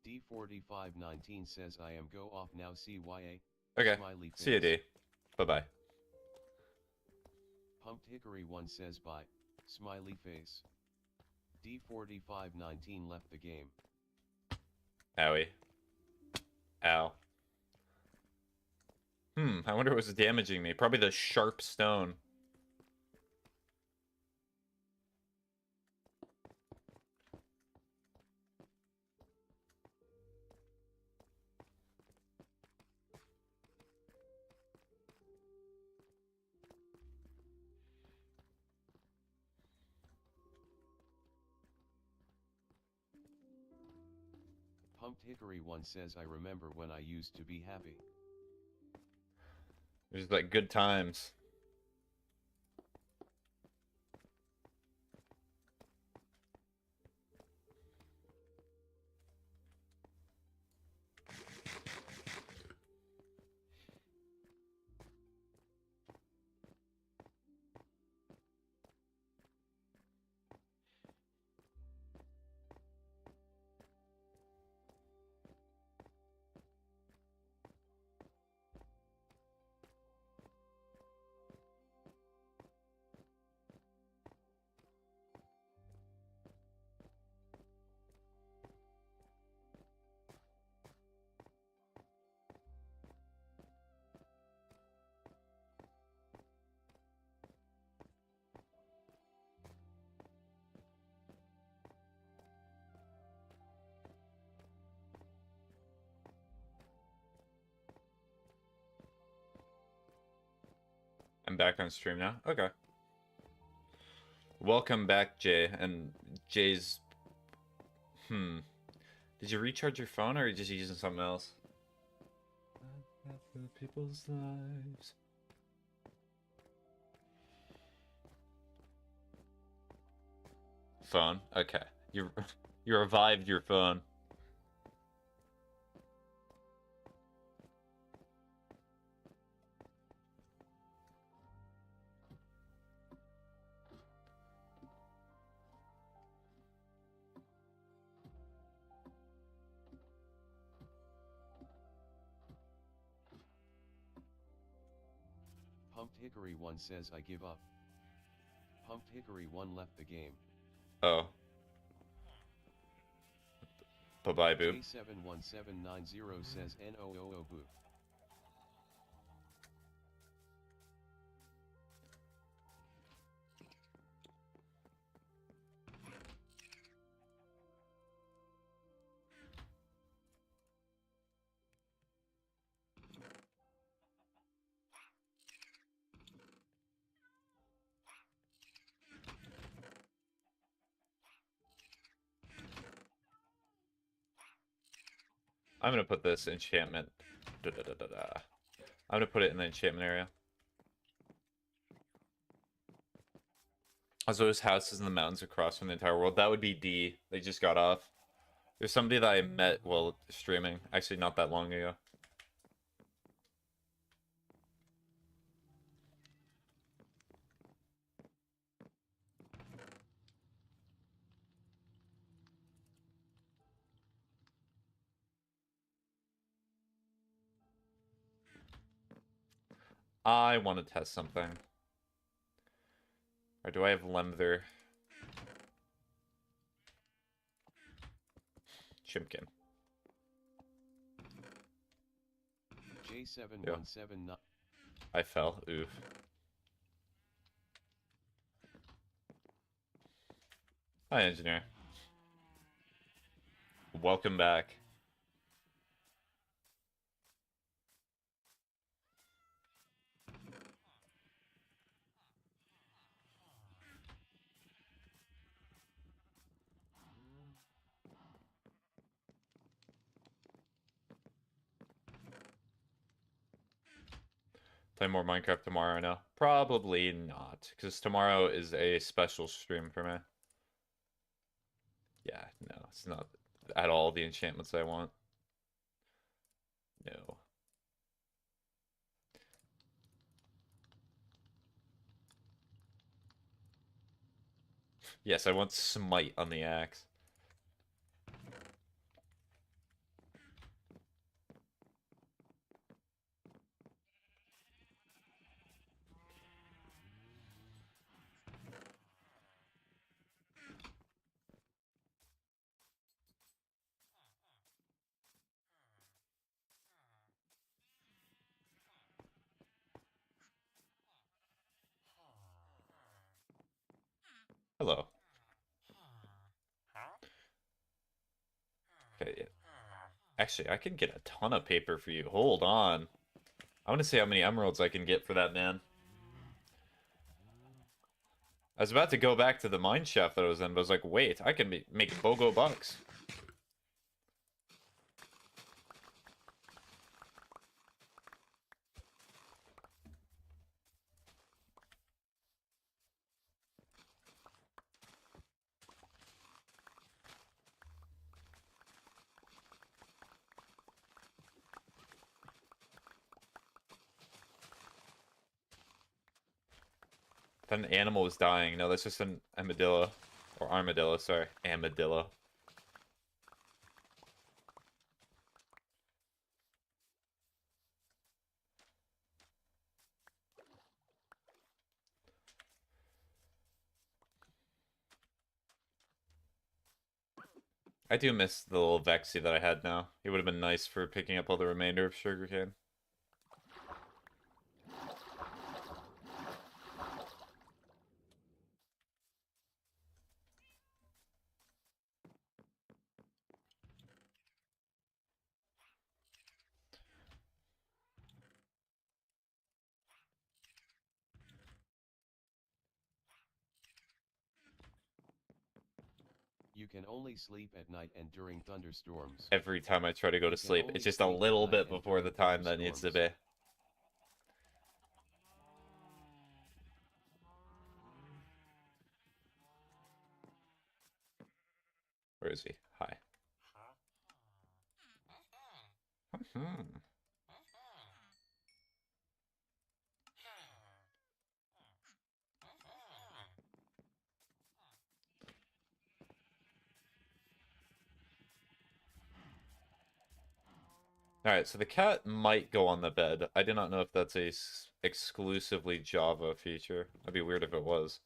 D4519 says I am go off now CYA. Okay. Smiley See you, face. D. Bye-bye. Pumped Hickory 1 says bye. Smiley face. D4519 left the game. Owie. Ow. I wonder what was damaging me. Probably the sharp stone. Pumped Hickory 1 says I remember when I used to be happy. There's like good times. I'm back on stream now. Okay. Welcome back, Jay. And Jay's... Did you recharge your phone, or are you just using something else? People's lives. Phone? Okay. You revived your phone. Pumped Hickory 1 says I give up. Pumped Hickory 1 left the game. Oh. Bye-bye, boo. J71790 says NOOO boo. I'm gonna put this enchantment. I'm gonna put it in the enchantment area. Also, there's houses in the mountains across from the entire world. That would be D. They just got off. There's somebody that I met while streaming. Actually, not that long ago. I want to test something. Or do I have Lemther? Chimkin. J7179. I fell. Oof. Hi, engineer. Welcome back. Play more Minecraft tomorrow now? Probably not, because tomorrow is a special stream for me. Yeah, no, it's not at all the enchantments I want. No. Yes, I want Smite on the axe. Actually, I can get a ton of paper for you. Hold on. I want to see how many emeralds I can get for that man. I was about to go back to the mine shaft that I was in, but I was like, wait, I can make BOGO bucks. Then an animal was dying. No, that's just an armadillo. Or armadillo, sorry. Armadillo. I do miss the little Vexy that I had now. He would have been nice for picking up all the remainder of sugarcane. You can only sleep at night and during thunderstorms. Every time I try to go to You can sleep, it's only just a sleep at little night bit and before during the time that needs to thunderstorms. be. Where is he? Hi. Hmm. Alright, so the cat might go on the bed. I do not know if that's a exclusively Java feature. That'd be weird if it was.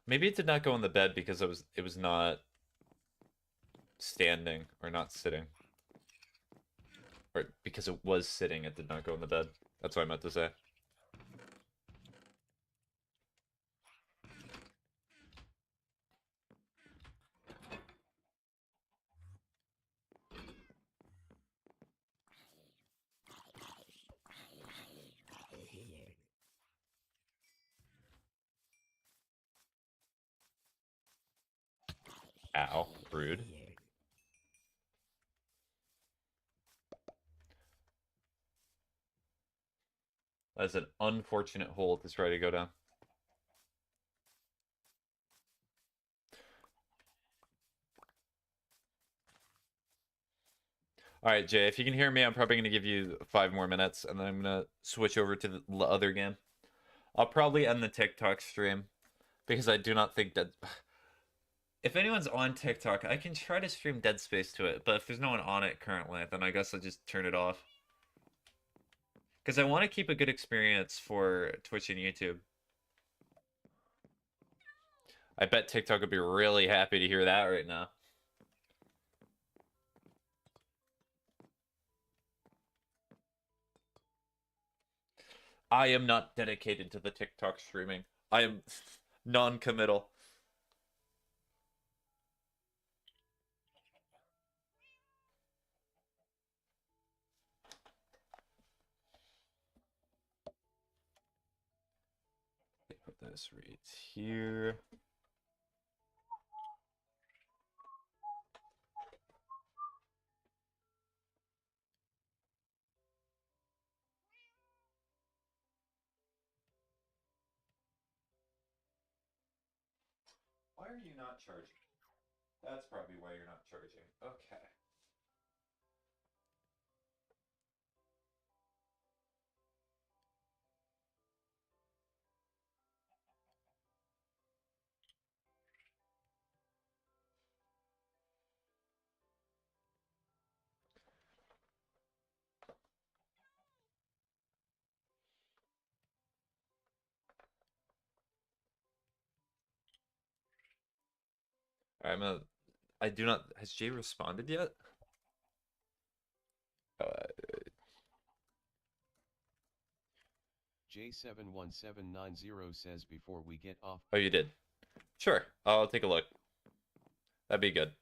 Maybe it did not go on the bed because it was not standing or not sitting. Or because it was sitting, it did not go in the bed. That's what I meant to say. Ow. Rude. That's an unfortunate hole to try to go down. All right, Jay, if you can hear me, I'm probably going to give you 5 more minutes, and then I'm going to switch over to the other game. I'll probably end the TikTok stream, because I do not think that... If anyone's on TikTok, I can try to stream Dead Space to it, but if there's no one on it currently, then I guess I'll just turn it off. Because I want to keep a good experience for Twitch and YouTube. I bet TikTok would be really happy to hear that right now. I am not dedicated to the TikTok streaming. I am non-committal. Put this right here. Why are you not charging? That's probably why you're not charging. Okay. I'm a. I do not. Has Jay responded yet? J71790 says before we get off. Oh, you did. Sure. I'll take a look. That'd be good.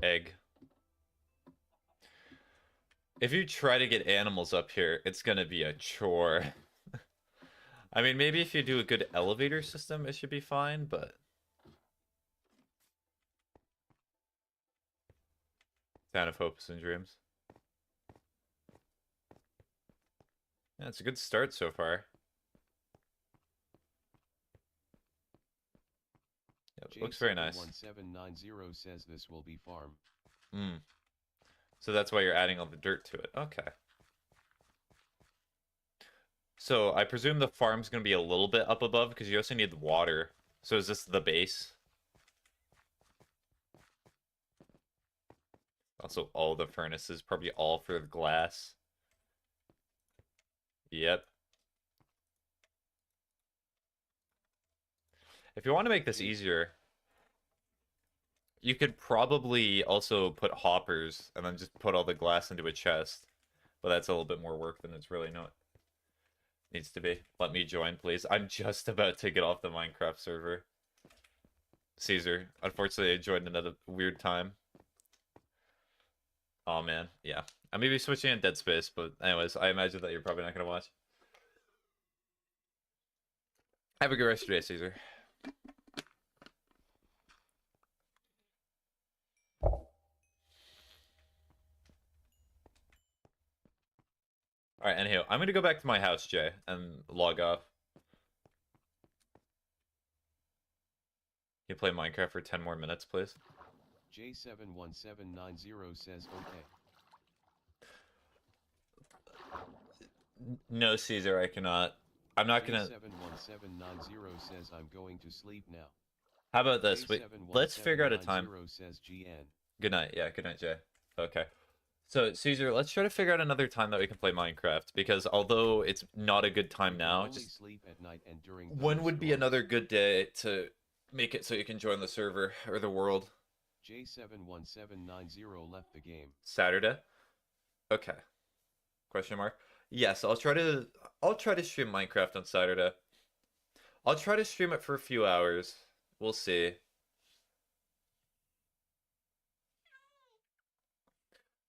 Egg. If you try to get animals up here, it's gonna be a chore. I mean, maybe if you do a good elevator system, it should be fine, but... Town of Hopes and Dreams. Yeah, it's a good start so far. Yeah, looks very nice. 1790 says this will be farm. Hmm. So that's why you're adding all the dirt to it. Okay. So I presume the farm's going to be a little bit up above because you also need the water. So is this the base? Also, all the furnaces, probably all for the glass. Yep. If you want to make this easier, you could probably also put hoppers and then just put all the glass into a chest. But that's a little bit more work than it's really not needs to be. Let me join, please. I'm just about to get off the Minecraft server. Caesar. Unfortunately, I joined another weird time. Oh, man. Yeah. I may be switching in Dead Space, but anyways, I imagine that you're probably not going to watch. Have a good rest of your day, Caesar. Alright, anyhow, I'm going to go back to my house, Jay, and log off. You play Minecraft for 10 more minutes, please? J71790 says okay. No, Caesar, I cannot. I'm not gonna... J71790 says I'm going to sleep now. How about this? Wait, let's figure out a time. Says GN. Good night. Yeah, good night, Jay. Okay. So, Caesar, let's try to figure out another time that we can play Minecraft, because although it's not a good time now, just sleep at night and during when would be another good day to make it so you can join the server or the world? J71790 left the game. Saturday? Okay. Question mark? Yes, I'll try to stream Minecraft on Saturday. I'll try to stream it for a few hours. We'll see.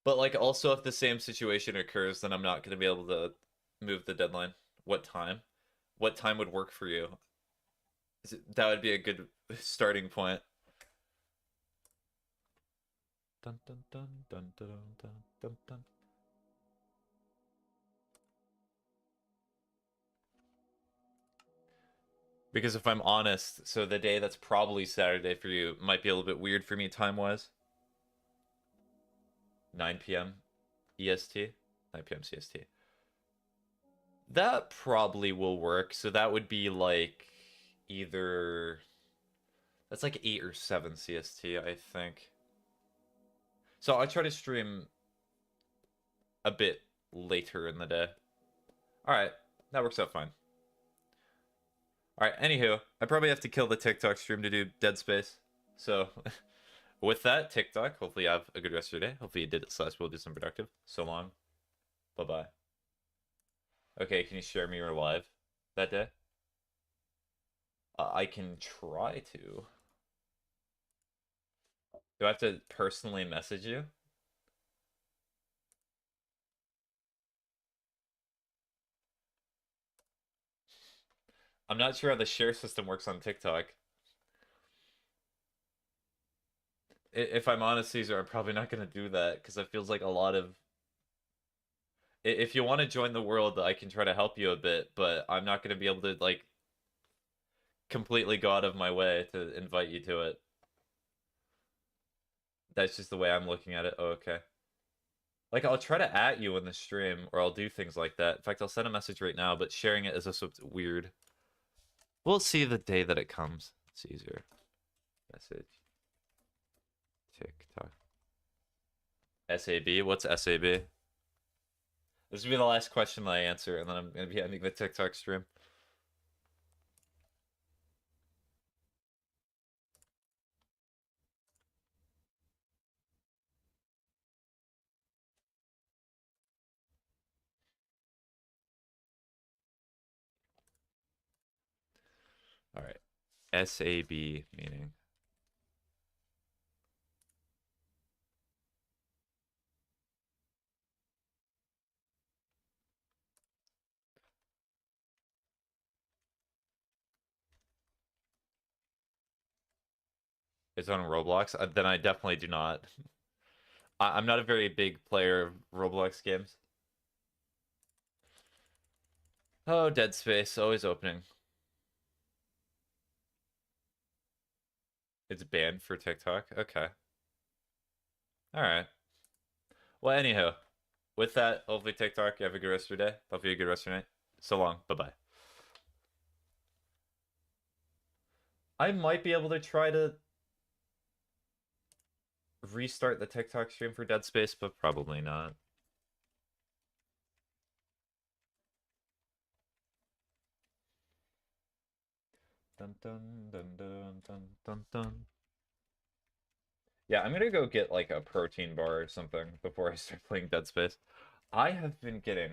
But, like, also if the same situation occurs, then I'm not going to be able to move the deadline. What time? What time would work for you? That would be a good starting point. Dun, dun, dun, dun, dun, dun, dun, dun. Because if I'm honest, so the day that's probably Saturday for you might be a little bit weird for me time-wise. 9 p.m. EST? 9 p.m. CST. That probably will work. So that would be like either... That's like 8 or 7 CST, I think. So I try to stream a bit later in the day. Alright, that works out fine. Alright, anywho, I probably have to kill the TikTok stream to do Dead Space. So, with that, TikTok, hopefully you have a good rest of your day. Hopefully you did it / will do some productive. So long. Bye-bye. Okay, can you share me your live that day? I can try to. Do I have to personally message you? I'm not sure how the share system works on TikTok. If I'm honest, Caesar, I'm probably not going to do that because it feels like a lot of... If you want to join the world, I can try to help you a bit, but I'm not going to be able to, like, completely go out of my way to invite you to it. That's just the way I'm looking at it. Oh, okay. Like, I'll try to at you in the stream, or I'll do things like that. In fact, I'll send a message right now, but sharing it is also weird. We'll see the day that it comes. It's easier. Message. TikTok. SAB? What's SAB? This will be the last question that I answer, and then I'm going to be ending the TikTok stream. Alright. SAB meaning. It's on Roblox? Then I definitely do not. I'm not a very big player of Roblox games. Oh, Dead Space, always opening. It's banned for TikTok? Okay. Alright. Well, anyhow, with that, hopefully TikTok, you have a good rest of your day. Hopefully you have a good rest of your night. So long. Bye-bye. I might be able to try to restart the TikTok stream for Dead Space, but probably not. Dun dun dun dun dun dun dun. Yeah, I'm gonna go get like a protein bar or something before I start playing Dead Space. I have been getting,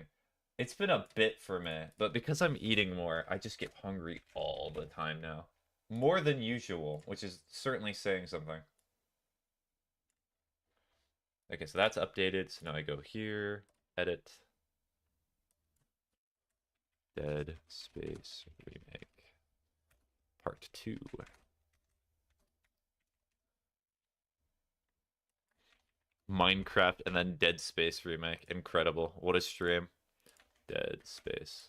it's been a bit for me, but because I'm eating more, I just get hungry all the time now. More than usual, which is certainly saying something. Okay, so that's updated. So now I go here, edit, Dead Space Remake, Part 2. Minecraft and then Dead Space Remake. Incredible. What a stream. Dead Space.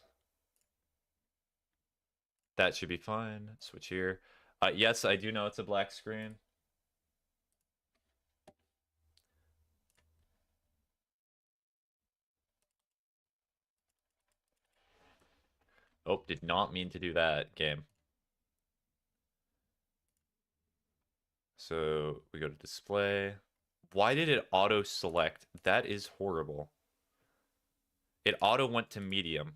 That should be fine. Switch here. Yes, I do know it's a black screen. Oh, did not mean to do that, game. So we go to display. Why did it auto select? That is horrible. It auto went to medium.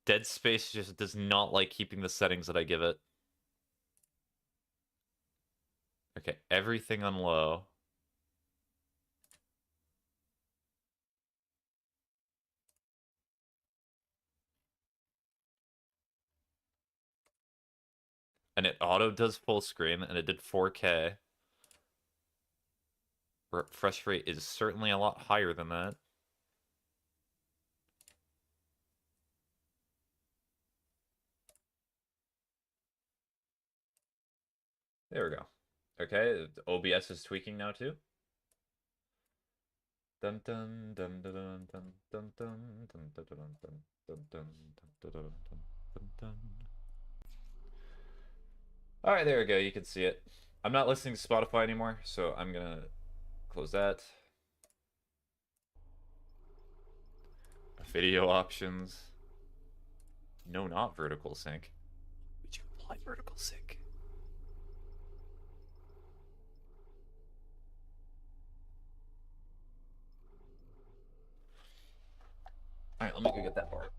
Dead Space just does not like keeping the settings that I give it. Okay, everything on low. And it auto does full screen, and it did 4K. Refresh rate is certainly a lot higher than that. There we go. Okay, OBS is tweaking now too. Dun dun dun dun dun dun dun dun dun dun dun dun dun dun dun dun dun dun. All right, there we go. You can see it. I'm not listening to Spotify anymore, so I'm gonna close that. Video options. No, not vertical sync. Would you apply vertical sync? All right, let me go get that part.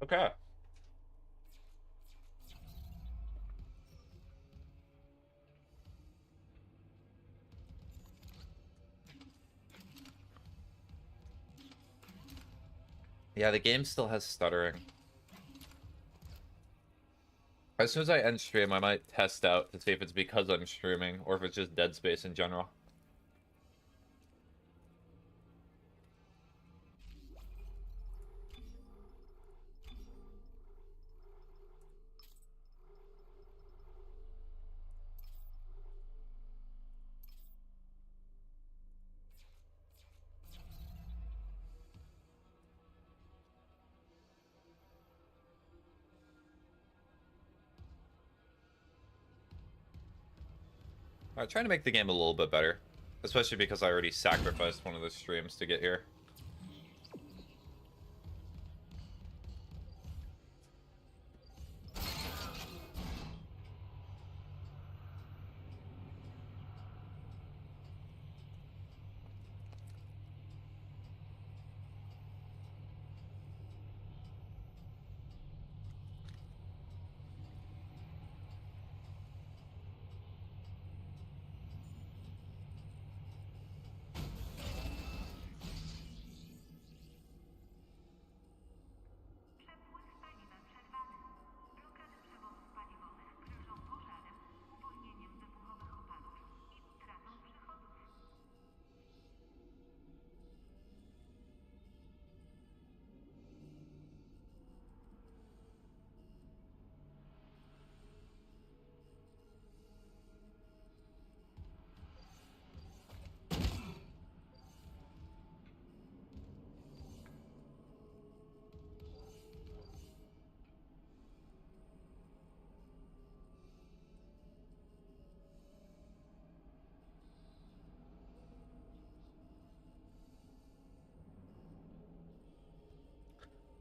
Okay. Yeah, the game still has stuttering. As soon as I end stream, I might test out to see if it's because I'm streaming or if it's just Dead Space in general. Alright, trying to make the game a little bit better. Especially because I already sacrificed one of the streams to get here.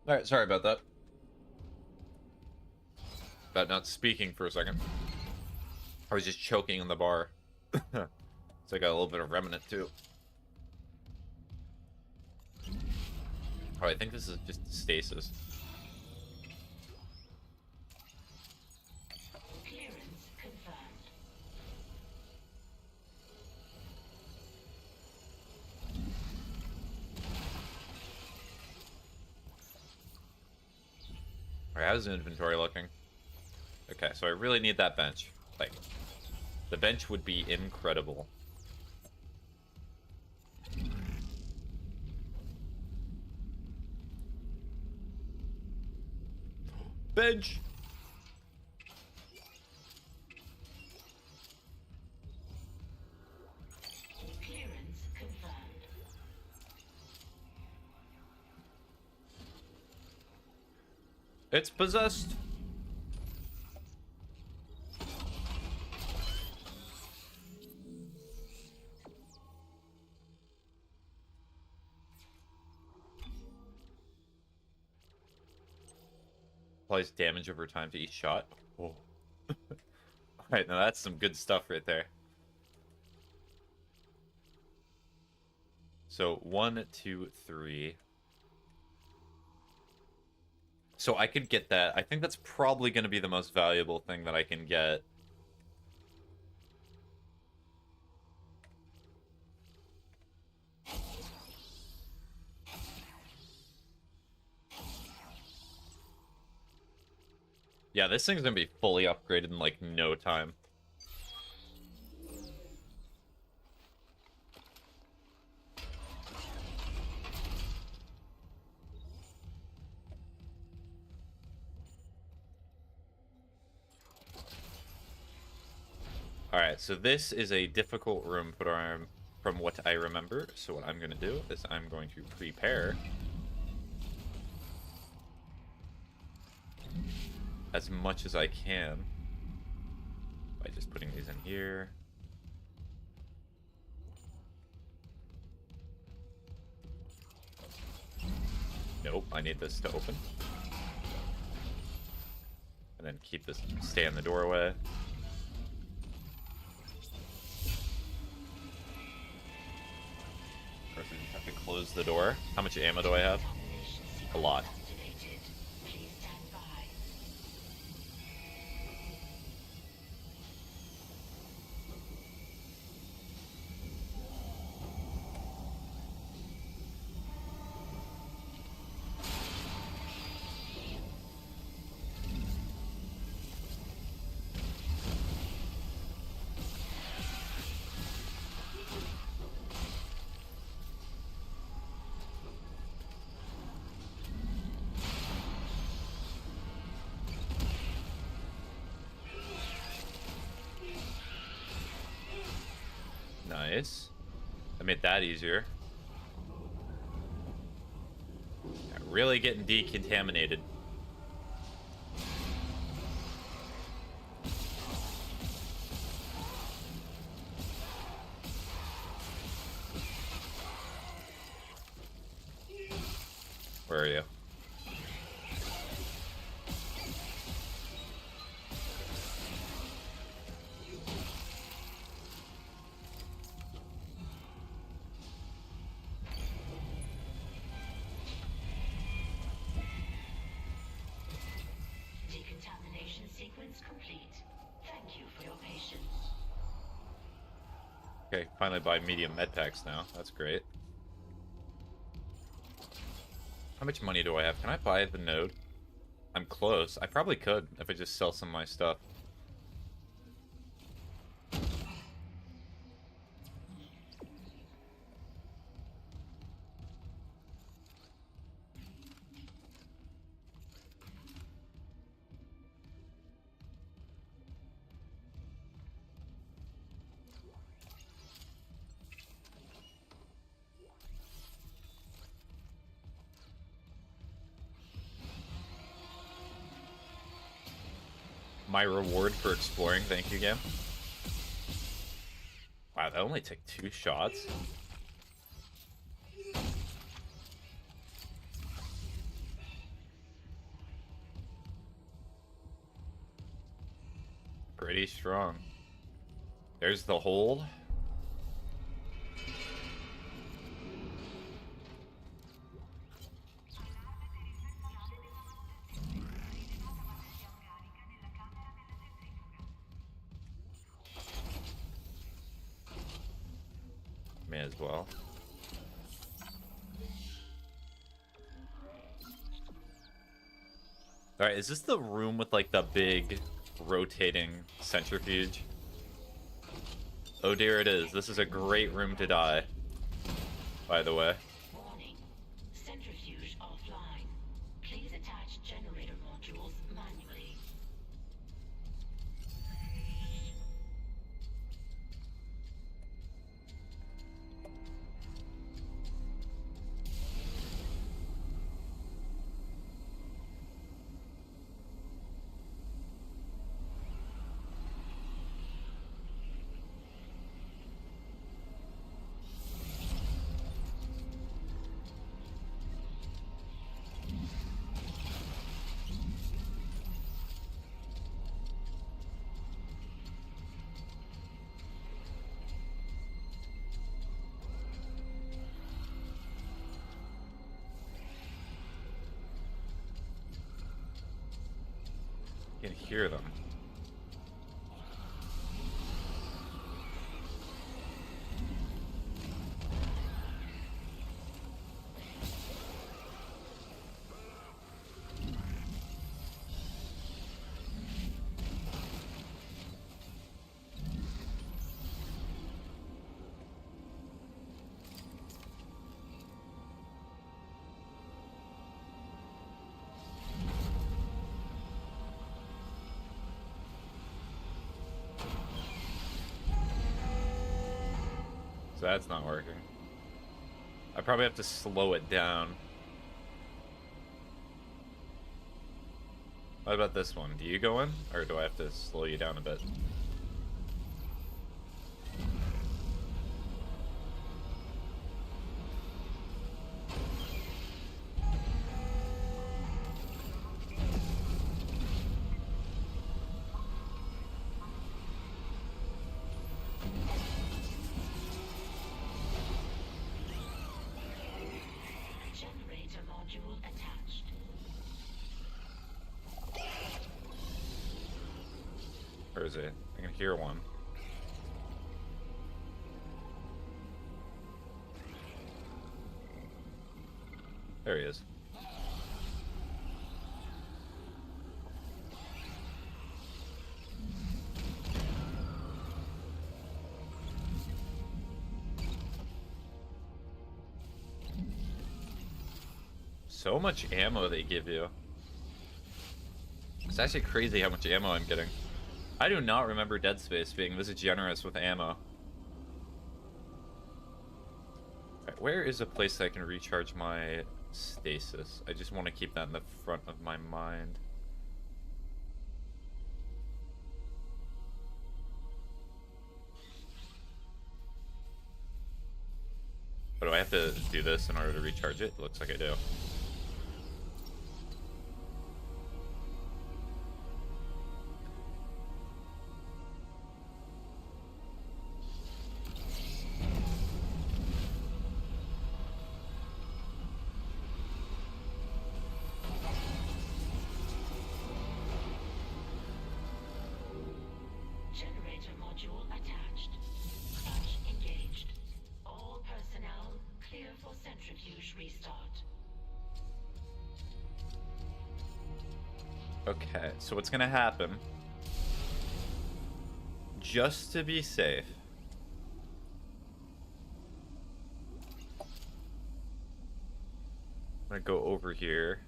Alright, sorry about that. About not speaking for a second. I was just choking on the bar. So I got a little bit of remnant too. Oh, I think this is just stasis. Clearance confirmed. Alright, how's the inventory looking? Okay, so I really need that bench. Like, the bench would be incredible. Bench! Clearance confirmed. It's possessed! Applies damage over time to each shot. Oh. Alright, now that's some good stuff right there. So, 1, 2, 3. So I could get that. I think that's probably going to be the most valuable thing that I can get. Yeah, this thing's going to be fully upgraded in, like, no time. Alright, so this is a difficult room from what I remember. So what I'm going to do is I'm going to prepare as much as I can by just putting these in here. Nope, I need this to open. And then keep this, stay in the doorway. Of course, I just have to close the door. How much ammo do I have? A lot. Please stand by. Nice. I made that easier. Yeah, really getting decontaminated. Where are you? Decontamination sequence complete. Thank you for your patience. Okay, finally buy medium med packs now. That's great. How much money do I have? Can I buy the node? I'm close. I probably could if I just sell some of my stuff. My reward for exploring, thank you, game. Wow, that only took 2 shots. Pretty strong. There's the hold. May as well. Alright, is this the room with like the big rotating centrifuge? Oh dear, it is. This is a great room to die, by the way. Warning. Centrifuge offline. Please attach generator modules manually. You can hear them. So that's not working. I probably have to slow it down. What about this one? Do you go in? Or do I have to slow you down a bit? Generator module attached. Where is it? I can hear one. There he is. So much ammo they give you. It's actually crazy how much ammo I'm getting. I do not remember Dead Space being this generous with ammo. Right, where is a place I can recharge my stasis? I just want to keep that in the front of my mind. But do I have to do this in order to recharge it? Looks like I do. centrifuge restart. Okay, so what's gonna happen? Just to be safe. I'm gonna go over here.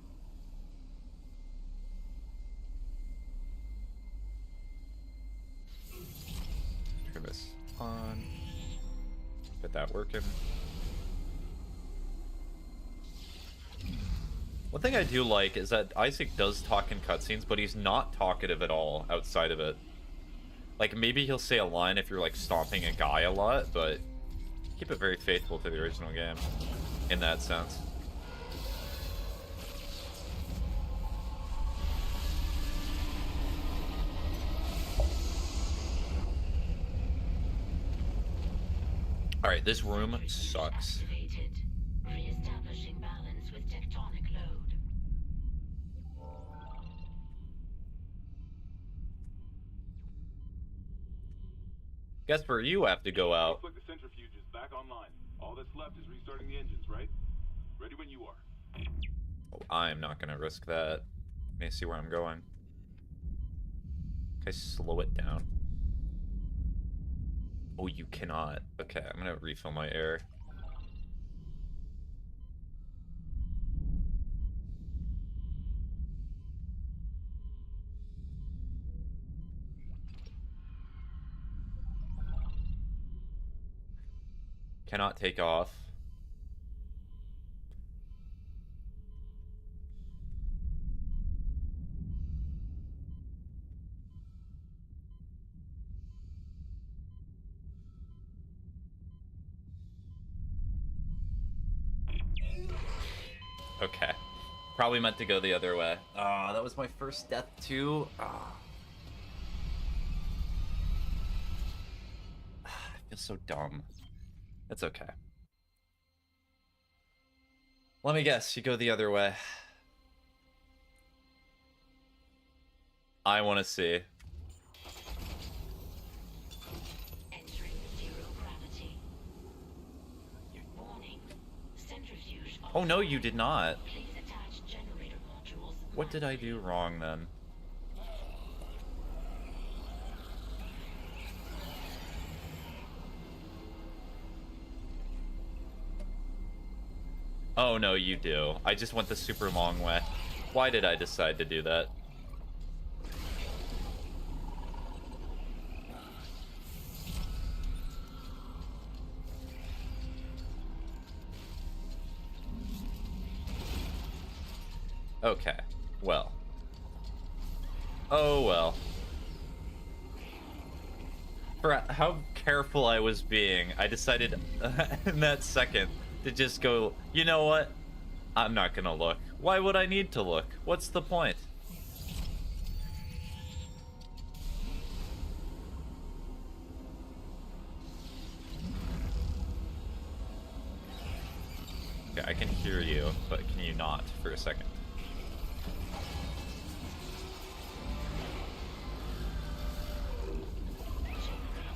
Turn this on. Get that working. One thing I do like is that Isaac does talk in cutscenes, but he's not talkative at all outside of it. Like, maybe he'll say a line if you're, like, stomping a guy a lot, but keep it very faithful to the original game in that sense. Alright, this room sucks. Activated. Re-establishing balance with tectonic load. Guess where you have to go out. Looks like the centrifuge is back online. All that's left is restarting the engines, right? Ready when you are. Oh, I'm not gonna risk that. Let me see where I'm going. Can I slow it down? Oh, you cannot. Okay, I'm gonna refill my air. Cannot take off. Okay. Probably meant to go the other way. Ah, that was my first death too. Ah. I feel so dumb. It's okay. Let me guess, you go the other way. I want to see. Entering zero gravity. Warning. Centrifuge. Oh no, you did not. Please attach generator modules. What did I do wrong then? Oh no, you do. I just went the super long way. Why did I decide to do that? Okay, well. Oh well. For how careful I was being, I decided in that second to just go, you know what? I'm not gonna look. Why would I need to look? What's the point? Okay, I can hear you, but can you not for a second?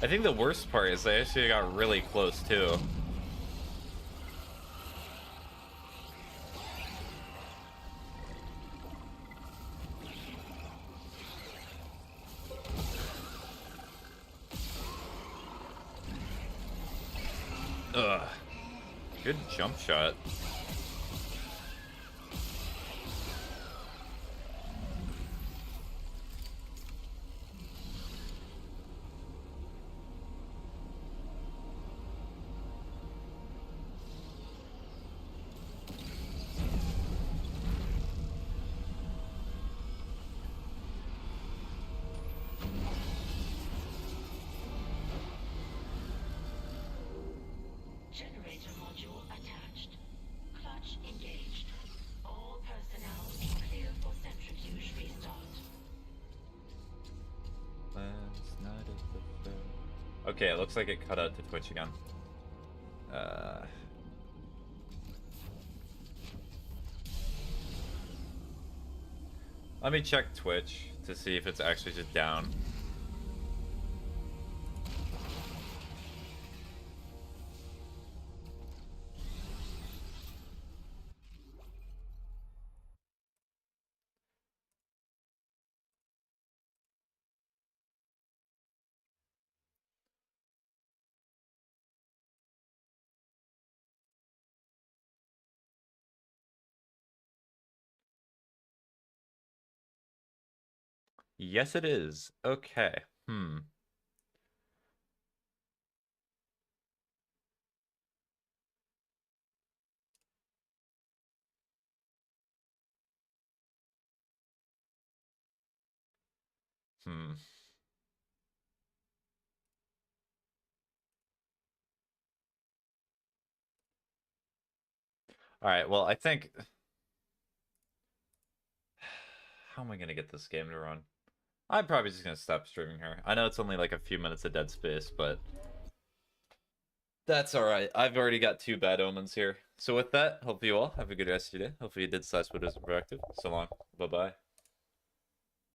I think the worst part is they actually got really close too. Ugh. Good jump shot. Generator module attached. Clutch engaged. All personnel clear for centrifuge restart. Last night of the fair. Okay, it looks like it cut out to Twitch again. Let me check Twitch to see if it's actually just down. Yes, it is. Okay. Hmm. Hmm. All right. Well, I think. How am I gonna get this game to run? I'm probably just gonna stop streaming here. I know it's only like a few minutes of dead space, but that's all right. I've already got 2 bad omens here. So with that, hope you all have a good rest of your day. Hopefully you did slash videos productive. So long. Bye bye.